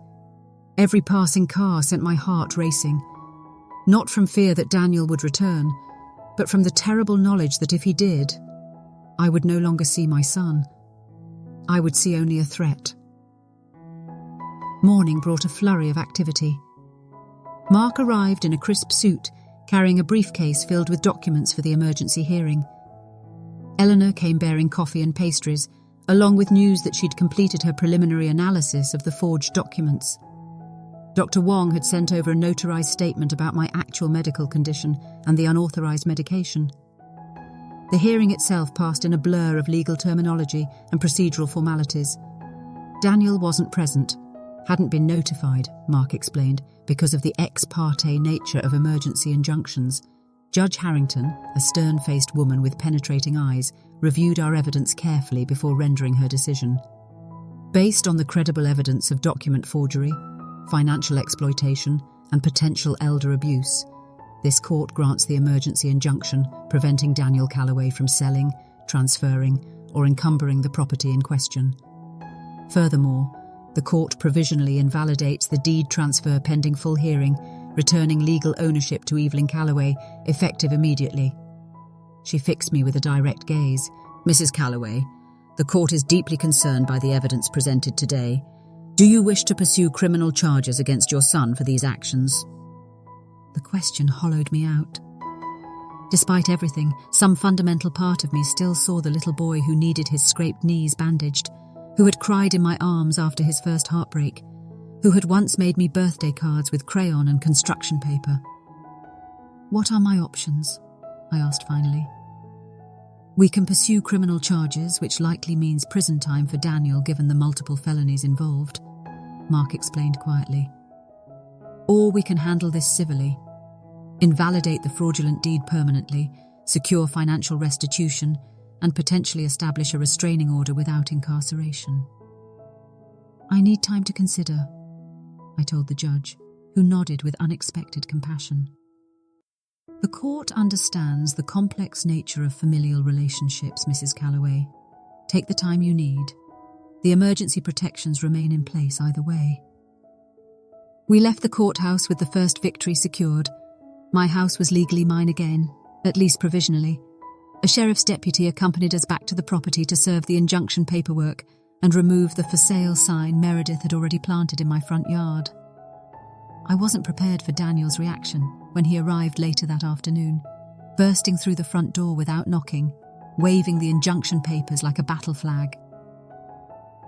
Every passing car sent my heart racing. Not from fear that Daniel would return, but from the terrible knowledge that if he did, I would no longer see my son. I would see only a threat. Morning brought a flurry of activity. Mark arrived in a crisp suit, carrying a briefcase filled with documents for the emergency hearing. Eleanor came bearing coffee and pastries, along with news that she'd completed her preliminary analysis of the forged documents. Dr. Wong had sent over a notarized statement about my actual medical condition and the unauthorized medication. The hearing itself passed in a blur of legal terminology and procedural formalities. Daniel wasn't present, hadn't been notified, Mark explained, because of the ex parte nature of emergency injunctions. Judge Harrington, a stern-faced woman with penetrating eyes, reviewed our evidence carefully before rendering her decision. Based on the credible evidence of document forgery, financial exploitation, and potential elder abuse, this court grants the emergency injunction preventing Daniel Calloway from selling, transferring, or encumbering the property in question. Furthermore, the court provisionally invalidates the deed transfer pending full hearing, returning legal ownership to Evelyn Calloway, effective immediately. She fixed me with a direct gaze. "Mrs. Calloway, the court is deeply concerned by the evidence presented today. Do you wish to pursue criminal charges against your son for these actions?" The question hollowed me out. Despite everything, some fundamental part of me still saw the little boy who needed his scraped knees bandaged, who had cried in my arms after his first heartbreak, who had once made me birthday cards with crayon and construction paper. "What are my options?" I asked finally. "We can pursue criminal charges, which likely means prison time for Daniel given the multiple felonies involved," Mark explained quietly. "Or we can handle this civilly. Invalidate the fraudulent deed permanently, secure financial restitution, and potentially establish a restraining order without incarceration." "I need time to consider," I told the judge, who nodded with unexpected compassion. "The court understands the complex nature of familial relationships, Mrs. Calloway. Take the time you need. The emergency protections remain in place either way." We left the courthouse with the first victory secured. My house was legally mine again, at least provisionally. A sheriff's deputy accompanied us back to the property to serve the injunction paperwork and remove the for sale sign Meredith had already planted in my front yard. I wasn't prepared for Daniel's reaction when he arrived later that afternoon, bursting through the front door without knocking, waving the injunction papers like a battle flag.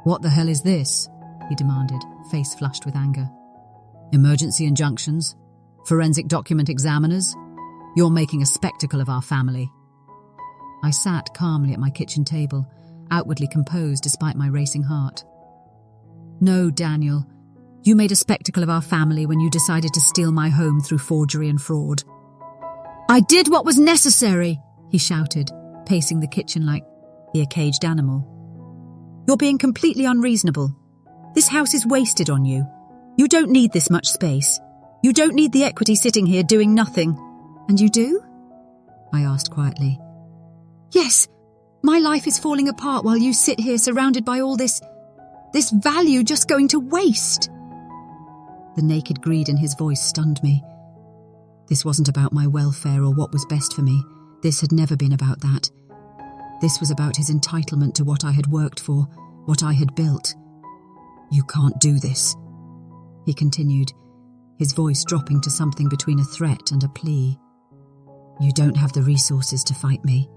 "What the hell is this?" he demanded, face flushed with anger. "Emergency injunctions? Forensic document examiners? You're making a spectacle of our family." I sat calmly at my kitchen table, outwardly composed despite my racing heart. "No, Daniel. You made a spectacle of our family when you decided to steal my home through forgery and fraud." "I did what was necessary," he shouted, pacing the kitchen like a caged animal. "You're being completely unreasonable. This house is wasted on you. You don't need this much space. You don't need the equity sitting here doing nothing." "And you do?" I asked quietly. "Yes, my life is falling apart while you sit here surrounded by all this value just going to waste." The naked greed in his voice stunned me. This wasn't about my welfare or what was best for me. This had never been about that. This was about his entitlement to what I had worked for, what I had built. "You can't do this," he continued, his voice dropping to something between a threat and a plea. "You don't have the resources to fight me."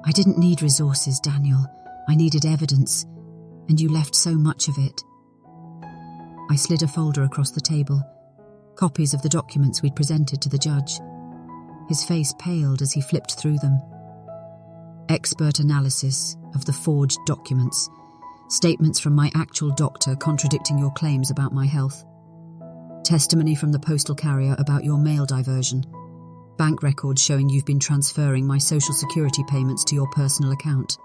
"I didn't need resources, Daniel. I needed evidence, and you left so much of it." I slid a folder across the table, copies of the documents we'd presented to the judge. His face paled as he flipped through them. Expert analysis of the forged documents, statements from my actual doctor contradicting your claims about my health, testimony from the postal carrier about your mail diversion, bank records showing you've been transferring my social security payments to your personal account,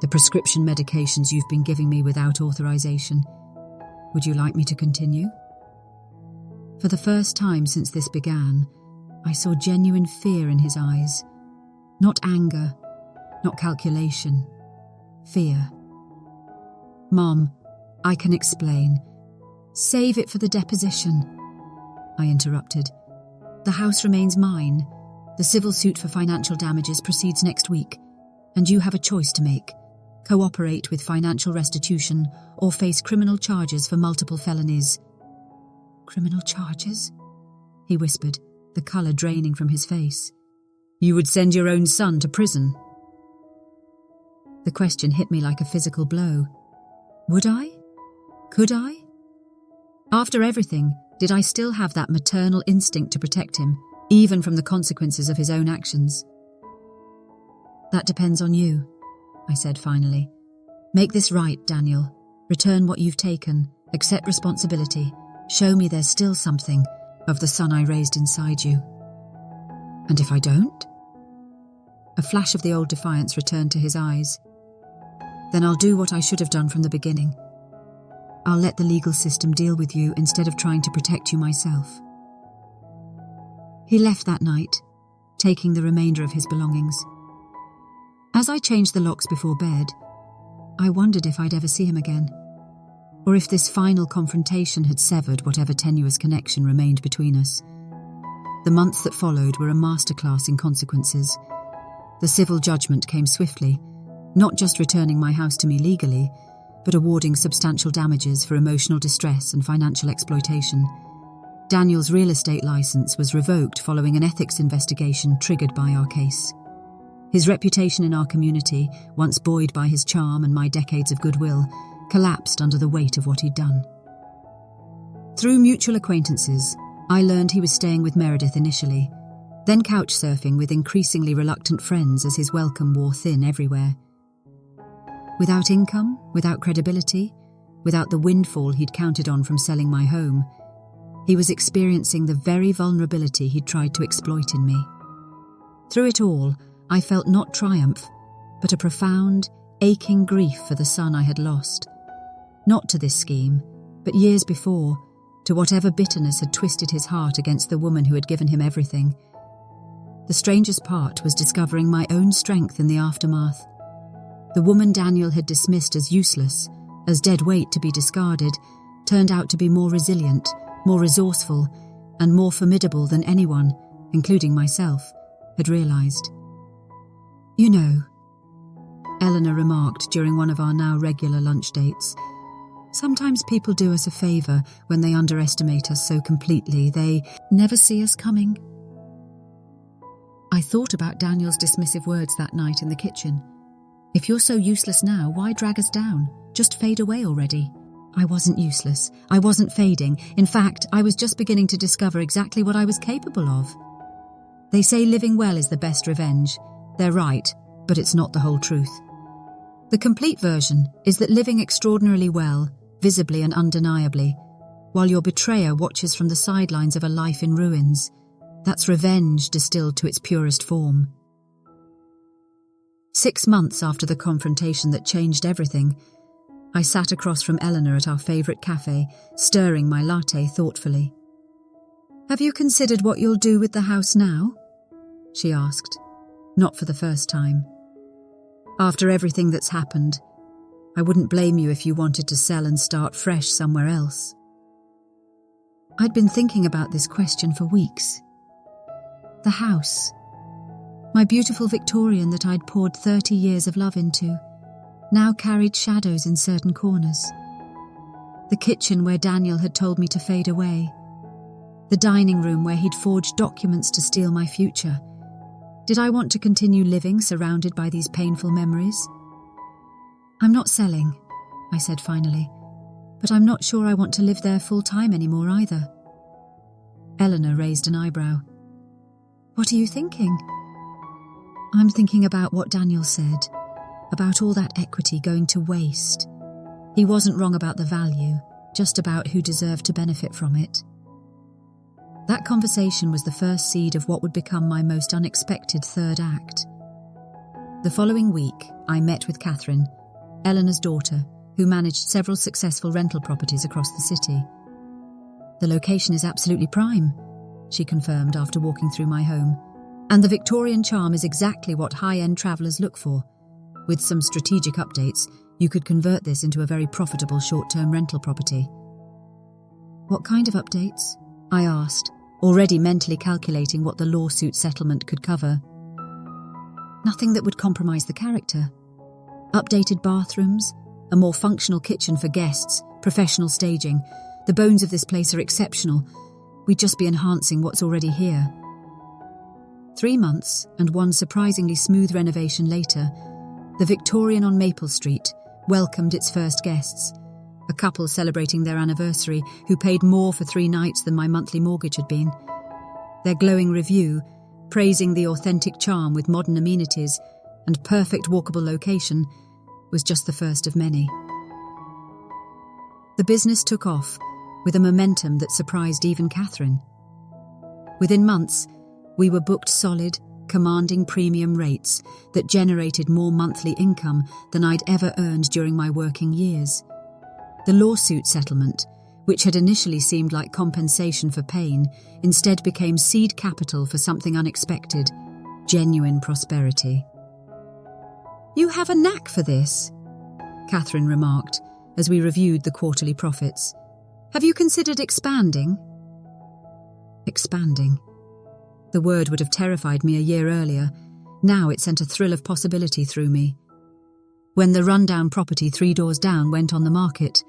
the prescription medications you've been giving me without authorization. Would you like me to continue? For the first time since this began, I saw genuine fear in his eyes. Not anger, not calculation. Fear. "Mom, I can explain. Save it for the deposition," I interrupted. "The house remains mine. The civil suit for financial damages proceeds next week, and you have a choice to make. Cooperate with financial restitution or face criminal charges for multiple felonies." "Criminal charges?" he whispered, the colour draining from his face. "You would send your own son to prison." The question hit me like a physical blow. Would I? Could I? After everything, did I still have that maternal instinct to protect him, even from the consequences of his own actions? "That depends on you," I said finally. "Make this right, Daniel. Return what you've taken, accept responsibility, show me there's still something of the son I raised inside you." "And if I don't?" A flash of the old defiance returned to his eyes. "Then I'll do what I should have done from the beginning. I'll let the legal system deal with you instead of trying to protect you myself." He left that night, taking the remainder of his belongings. As I changed the locks before bed, I wondered if I'd ever see him again, or if this final confrontation had severed whatever tenuous connection remained between us. The months that followed were a masterclass in consequences. The civil judgment came swiftly, not just returning my house to me legally, but awarding substantial damages for emotional distress and financial exploitation. Daniel's real estate license was revoked following an ethics investigation triggered by our case. His reputation in our community, once buoyed by his charm and my decades of goodwill, collapsed under the weight of what he'd done. Through mutual acquaintances, I learned he was staying with Meredith initially, then couch surfing with increasingly reluctant friends as his welcome wore thin everywhere. Without income, without credibility, without the windfall he'd counted on from selling my home, he was experiencing the very vulnerability he'd tried to exploit in me. Through it all, I felt not triumph, but a profound, aching grief for the son I had lost. Not to this scheme, but years before, to whatever bitterness had twisted his heart against the woman who had given him everything. The strangest part was discovering my own strength in the aftermath. The woman Daniel had dismissed as useless, as dead weight to be discarded, turned out to be more resilient, more resourceful, and more formidable than anyone, including myself, had realised. "You know," Eleanor remarked during one of our now regular lunch dates, "sometimes people do us a favour when they underestimate us so completely they never see us coming." I thought about Daniel's dismissive words that night in the kitchen. "If you're so useless now, why drag us down? Just fade away already." I wasn't useless. I wasn't fading. In fact, I was just beginning to discover exactly what I was capable of. They say living well is the best revenge. They're right, but it's not the whole truth. The complete version is that living extraordinarily well, visibly and undeniably, while your betrayer watches from the sidelines of a life in ruins, that's revenge distilled to its purest form. 6 months after the confrontation that changed everything, I sat across from Eleanor at our favourite cafe, stirring my latte thoughtfully. "Have you considered what you'll do with the house now?" she asked, not for the first time. "After everything that's happened, I wouldn't blame you if you wanted to sell and start fresh somewhere else." I'd been thinking about this question for weeks. The house. My beautiful Victorian that I'd poured 30 years of love into, now carried shadows in certain corners. The kitchen where Daniel had told me to fade away. The dining room where he'd forged documents to steal my future. Did I want to continue living surrounded by these painful memories? "I'm not selling," I said finally, "but I'm not sure I want to live there full time anymore either." Eleanor raised an eyebrow. "What are you thinking?" "I'm thinking about what Daniel said, about all that equity going to waste. He wasn't wrong about the value, just about who deserved to benefit from it." That conversation was the first seed of what would become my most unexpected third act. The following week, I met with Catherine, Eleanor's daughter, who managed several successful rental properties across the city. "The location is absolutely prime," she confirmed after walking through my home, "and the Victorian charm is exactly what high-end travellers look for. With some strategic updates, you could convert this into a very profitable short-term rental property." "What kind of updates?" I asked, already mentally calculating what the lawsuit settlement could cover. "Nothing that would compromise the character. Updated bathrooms, a more functional kitchen for guests, professional staging. The bones of this place are exceptional. We'd just be enhancing what's already here." 3 months and one surprisingly smooth renovation later, the Victorian on Maple Street welcomed its first guests, a couple celebrating their anniversary who paid more for 3 nights than my monthly mortgage had been. Their glowing review, praising the authentic charm with modern amenities and perfect walkable location, was just the first of many. The business took off with a momentum that surprised even Catherine. Within months, we were booked solid, commanding premium rates that generated more monthly income than I'd ever earned during my working years. The lawsuit settlement, which had initially seemed like compensation for pain, instead became seed capital for something unexpected, genuine prosperity. "You have a knack for this," Catherine remarked as we reviewed the quarterly profits. "Have you considered expanding?" Expanding. The word would have terrified me a year earlier. Now it sent a thrill of possibility through me. When the rundown property 3 doors down went on the market,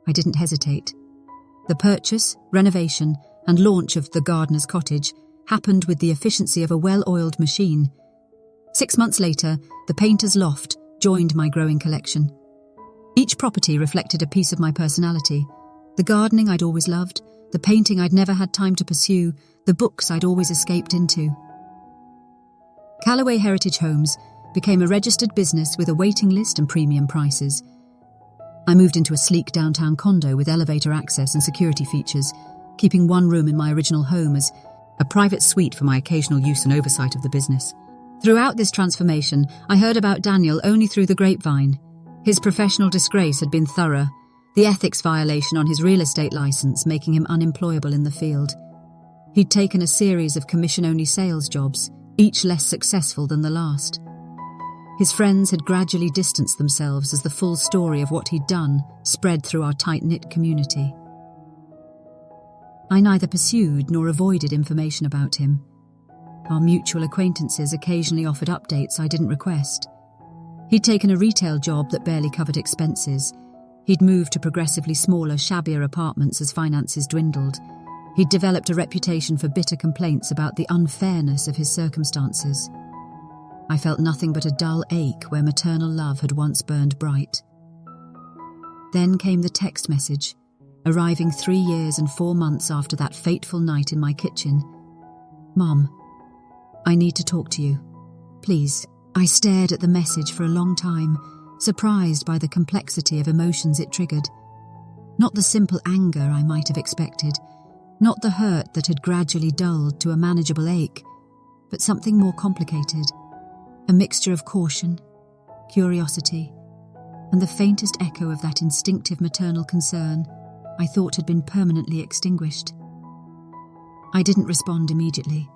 I didn't hesitate. The purchase, renovation, and launch of the gardener's cottage happened with the efficiency of a well-oiled machine. 6 months later, the painter's loft joined my growing collection. Each property reflected a piece of my personality: the gardening I'd always loved, the painting I'd never had time to pursue, the books I'd always escaped into. Callaway Heritage Homes became a registered business with a waiting list and premium prices. I moved into a sleek downtown condo with elevator access and security features, keeping one room in my original home as a private suite for my occasional use and oversight of the business. Throughout this transformation, I heard about Daniel only through the grapevine. His professional disgrace had been thorough, the ethics violation on his real estate license making him unemployable in the field. He'd taken a series of commission-only sales jobs, each less successful than the last. His friends had gradually distanced themselves as the full story of what he'd done spread through our tight-knit community. I neither pursued nor avoided information about him. Our mutual acquaintances occasionally offered updates I didn't request. He'd taken a retail job that barely covered expenses. He'd moved to progressively smaller, shabbier apartments as finances dwindled. He'd developed a reputation for bitter complaints about the unfairness of his circumstances. I felt nothing but a dull ache where maternal love had once burned bright. Then came the text message, arriving 3 years and 4 months after that fateful night in my kitchen. "Mom, I need to talk to you. Please." I stared at the message for a long time, surprised by the complexity of emotions it triggered. Not the simple anger I might have expected, not the hurt that had gradually dulled to a manageable ache, but something more complicated. A mixture of caution, curiosity, and the faintest echo of that instinctive maternal concern I thought had been permanently extinguished. I didn't respond immediately.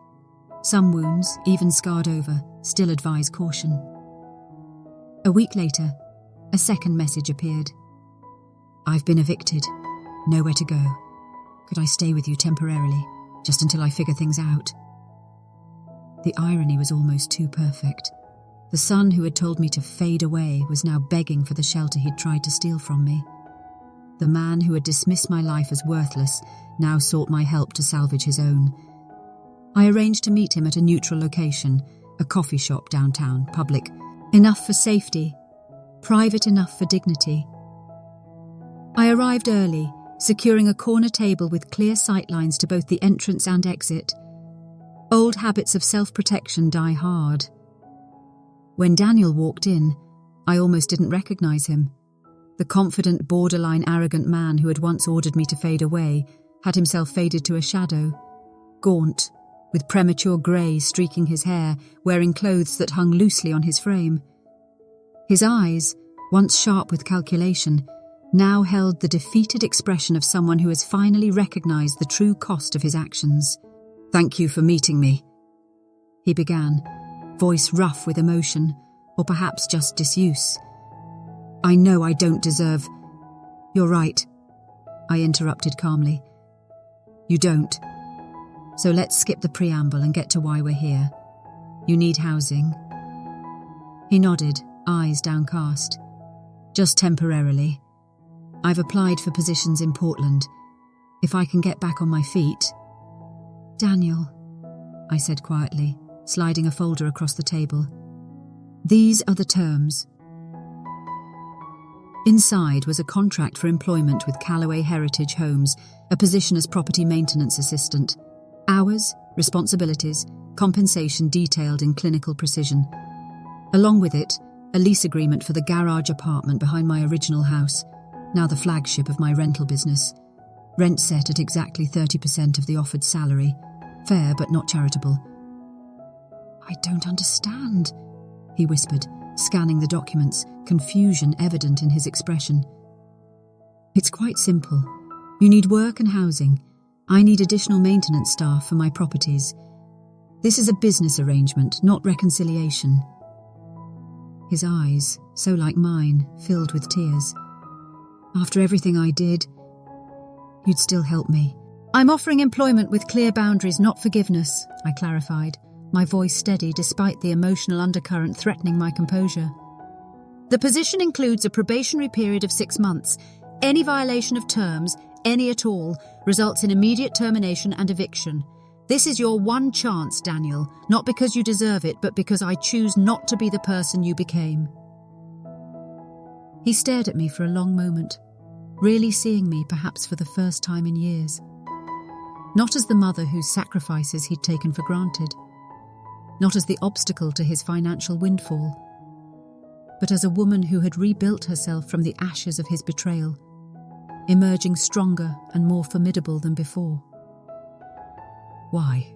Some wounds, even scarred over, still advise caution. A week later, a second message appeared. "I've been evicted. Nowhere to go. Could I stay with you temporarily, just until I figure things out?" The irony was almost too perfect. The son who had told me to fade away was now begging for the shelter he'd tried to steal from me. The man who had dismissed my life as worthless now sought my help to salvage his own. I arranged to meet him at a neutral location, a coffee shop downtown, public enough for safety, private enough for dignity. I arrived early, securing a corner table with clear sightlines to both the entrance and exit. Old habits of self-protection die hard. When Daniel walked in, I almost didn't recognize him. The confident, borderline arrogant man who had once ordered me to fade away had himself faded to a shadow, gaunt, with premature grey streaking his hair, wearing clothes that hung loosely on his frame. His eyes, once sharp with calculation, now held the defeated expression of someone who has finally recognized the true cost of his actions. "Thank you for meeting me," he began, voice rough with emotion, or perhaps just disuse. "I know I don't deserve—" "You're right," I interrupted calmly. "You don't. So let's skip the preamble and get to why we're here. You need housing." He nodded, eyes downcast. "Just temporarily. I've applied for positions in Portland. If I can get back on my feet—" "Daniel," I said quietly, sliding a folder across the table. "These are the terms." Inside was a contract for employment with Callaway Heritage Homes, a position as property maintenance assistant. Hours, responsibilities, compensation detailed in clinical precision. Along with it, a lease agreement for the garage apartment behind my original house, now the flagship of my rental business. Rent set at exactly 30% of the offered salary. Fair but not charitable. "I don't understand," he whispered, scanning the documents, confusion evident in his expression. "It's quite simple. You need work and housing. I need additional maintenance staff for my properties. This is a business arrangement, not reconciliation." His eyes, so like mine, filled with tears. "After everything I did, you'd still help me." "I'm offering employment with clear boundaries, not forgiveness," I clarified, my voice steady despite the emotional undercurrent threatening my composure. "The position includes a probationary period of 6 months. Any violation of terms, any at all, results in immediate termination and eviction. This is your one chance, Daniel, not because you deserve it, but because I choose not to be the person you became." He stared at me for a long moment, really seeing me perhaps for the first time in years. Not as the mother whose sacrifices he'd taken for granted, not as the obstacle to his financial windfall, but as a woman who had rebuilt herself from the ashes of his betrayal, emerging stronger and more formidable than before. "Why?"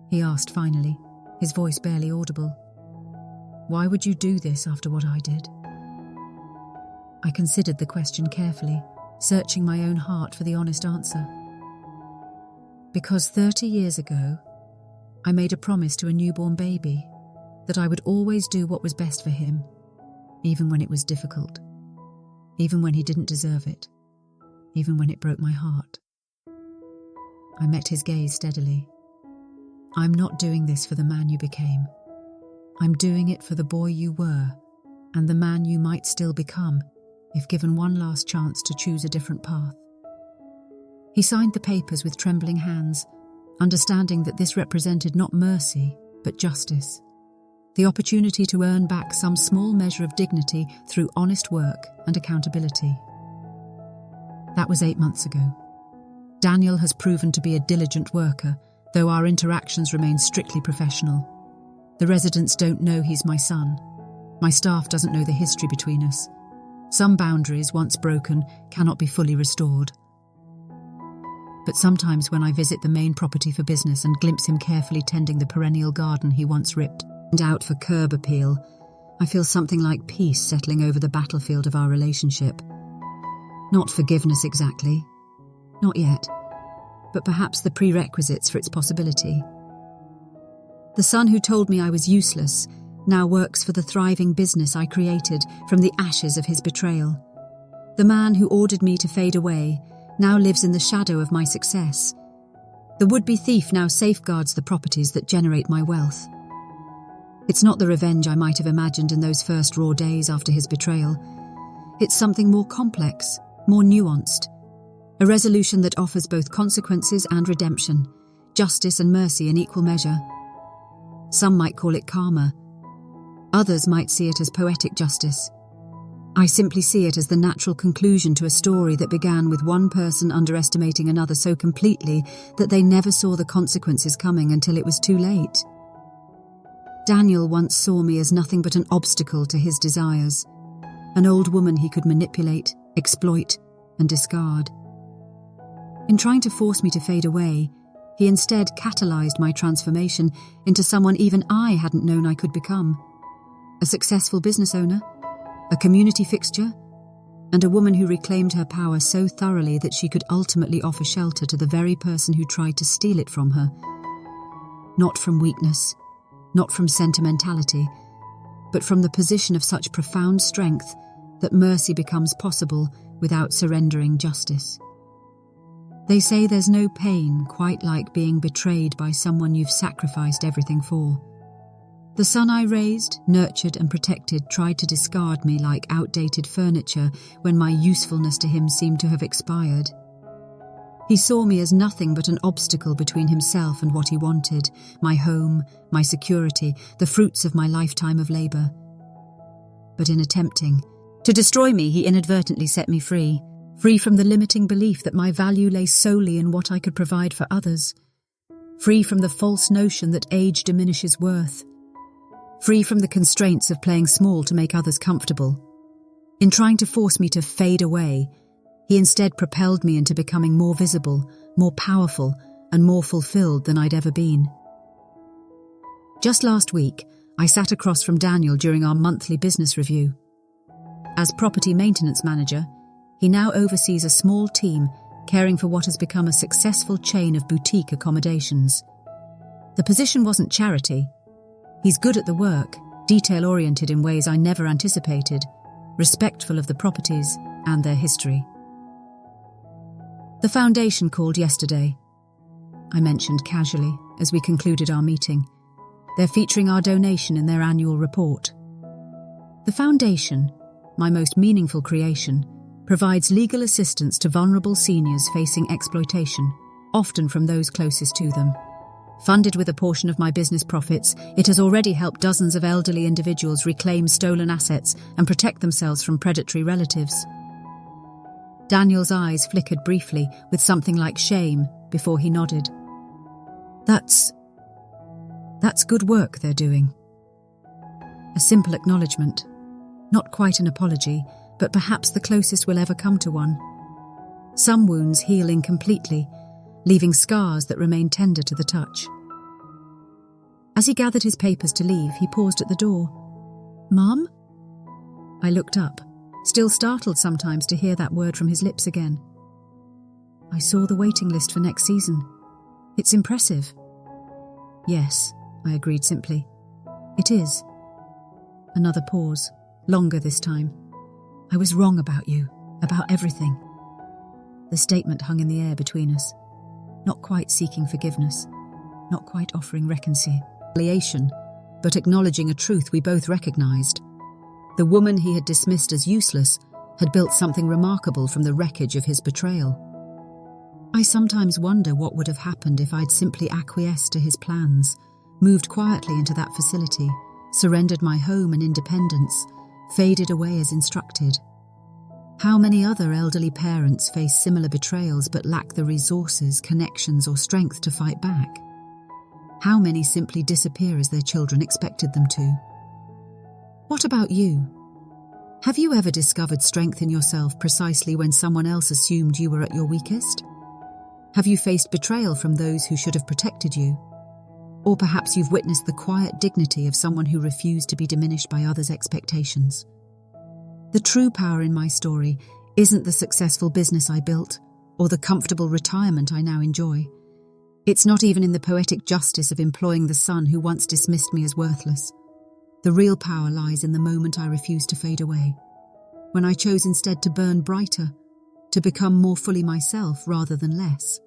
he asked finally, his voice barely audible. "Why would you do this after what I did?" I considered the question carefully, searching my own heart for the honest answer. Because 30 years ago, I made a promise to a newborn baby that I would always do what was best for him, even when it was difficult, even when he didn't deserve it, even when it broke my heart. I met his gaze steadily. "I'm not doing this for the man you became. I'm doing it for the boy you were and the man you might still become if given one last chance to choose a different path." He signed the papers with trembling hands, understanding that this represented not mercy, but justice. The opportunity to earn back some small measure of dignity through honest work and accountability. That was 8 months ago. Daniel has proven to be a diligent worker, though our interactions remain strictly professional. The residents don't know he's my son. My staff doesn't know the history between us. Some boundaries, once broken, cannot be fully restored. But sometimes when I visit the main property for business and glimpse him carefully tending the perennial garden he once ripped and out for curb appeal, I feel something like peace settling over the battlefield of our relationship. Not forgiveness exactly. Not yet. But perhaps the prerequisites for its possibility. The son who told me I was useless now works for the thriving business I created from the ashes of his betrayal. The man who ordered me to fade away now lives in the shadow of my success. The would-be thief now safeguards the properties that generate my wealth. It's not the revenge I might have imagined in those first raw days after his betrayal. It's something more complex, more nuanced. A resolution that offers both consequences and redemption, justice and mercy in equal measure. Some might call it karma. Others might see it as poetic justice. I simply see it as the natural conclusion to a story that began with one person underestimating another so completely that they never saw the consequences coming until it was too late. Daniel once saw me as nothing but an obstacle to his desires, an old woman he could manipulate, exploit, and discard. In trying to force me to fade away, he instead catalyzed my transformation into someone even I hadn't known I could become. A successful business owner, a community fixture, and a woman who reclaimed her power so thoroughly that she could ultimately offer shelter to the very person who tried to steal it from her. Not from weakness, not from sentimentality, but from the position of such profound strength that mercy becomes possible without surrendering justice. They say there's no pain quite like being betrayed by someone you've sacrificed everything for. The son I raised, nurtured and protected tried to discard me like outdated furniture when my usefulness to him seemed to have expired. He saw me as nothing but an obstacle between himself and what he wanted, my home, my security, the fruits of my lifetime of labour. But in attempting to destroy me, he inadvertently set me free from the limiting belief that my value lay solely in what I could provide for others, free from the false notion that age diminishes worth, free from the constraints of playing small to make others comfortable. In trying to force me to fade away, he instead propelled me into becoming more visible, more powerful, and more fulfilled than I'd ever been. Just last week, I sat across from Daniel during our monthly business review. As property maintenance manager, he now oversees a small team caring for what has become a successful chain of boutique accommodations. The position wasn't charity. He's good at the work, detail-oriented in ways I never anticipated, respectful of the properties and their history. The foundation called yesterday, I mentioned casually as we concluded our meeting. They're featuring our donation in their annual report. The foundation, my most meaningful creation, provides legal assistance to vulnerable seniors facing exploitation, often from those closest to them. Funded with a portion of my business profits, it has already helped dozens of elderly individuals reclaim stolen assets and protect themselves from predatory relatives. Daniel's eyes flickered briefly with something like shame, before he nodded. That's good work they're doing. A simple acknowledgement. Not quite an apology, but perhaps the closest we'll ever come to one. Some wounds heal incompletely, leaving scars that remain tender to the touch. As he gathered his papers to leave, he paused at the door. "Mum?" I looked up, still startled sometimes to hear that word from his lips again. "I saw the waiting list for next season. It's impressive." "Yes," I agreed simply. "It is." Another pause, longer this time. "I was wrong about you, about everything." The statement hung in the air between us, not quite seeking forgiveness, not quite offering reconciliation, but acknowledging a truth we both recognized. The woman he had dismissed as useless had built something remarkable from the wreckage of his betrayal. I sometimes wonder what would have happened if I'd simply acquiesced to his plans, moved quietly into that facility, surrendered my home and independence, faded away as instructed. How many other elderly parents face similar betrayals but lack the resources, connections, or strength to fight back? How many simply disappear as their children expected them to? What about you? Have you ever discovered strength in yourself precisely when someone else assumed you were at your weakest? Have you faced betrayal from those who should have protected you? Or perhaps you've witnessed the quiet dignity of someone who refused to be diminished by others' expectations. The true power in my story isn't the successful business I built or the comfortable retirement I now enjoy. It's not even in the poetic justice of employing the son who once dismissed me as worthless. The real power lies in the moment I refused to fade away, when I chose instead to burn brighter, to become more fully myself rather than less.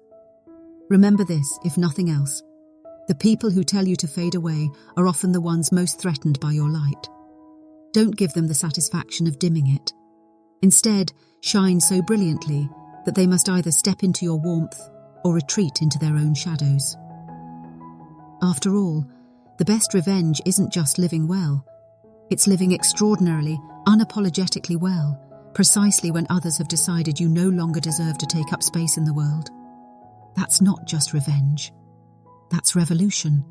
Remember this, if nothing else. The people who tell you to fade away are often the ones most threatened by your light. Don't give them the satisfaction of dimming it. Instead, shine so brilliantly that they must either step into your warmth or retreat into their own shadows. After all, the best revenge isn't just living well. It's living extraordinarily, unapologetically well, precisely when others have decided you no longer deserve to take up space in the world. That's not just revenge. That's revolution.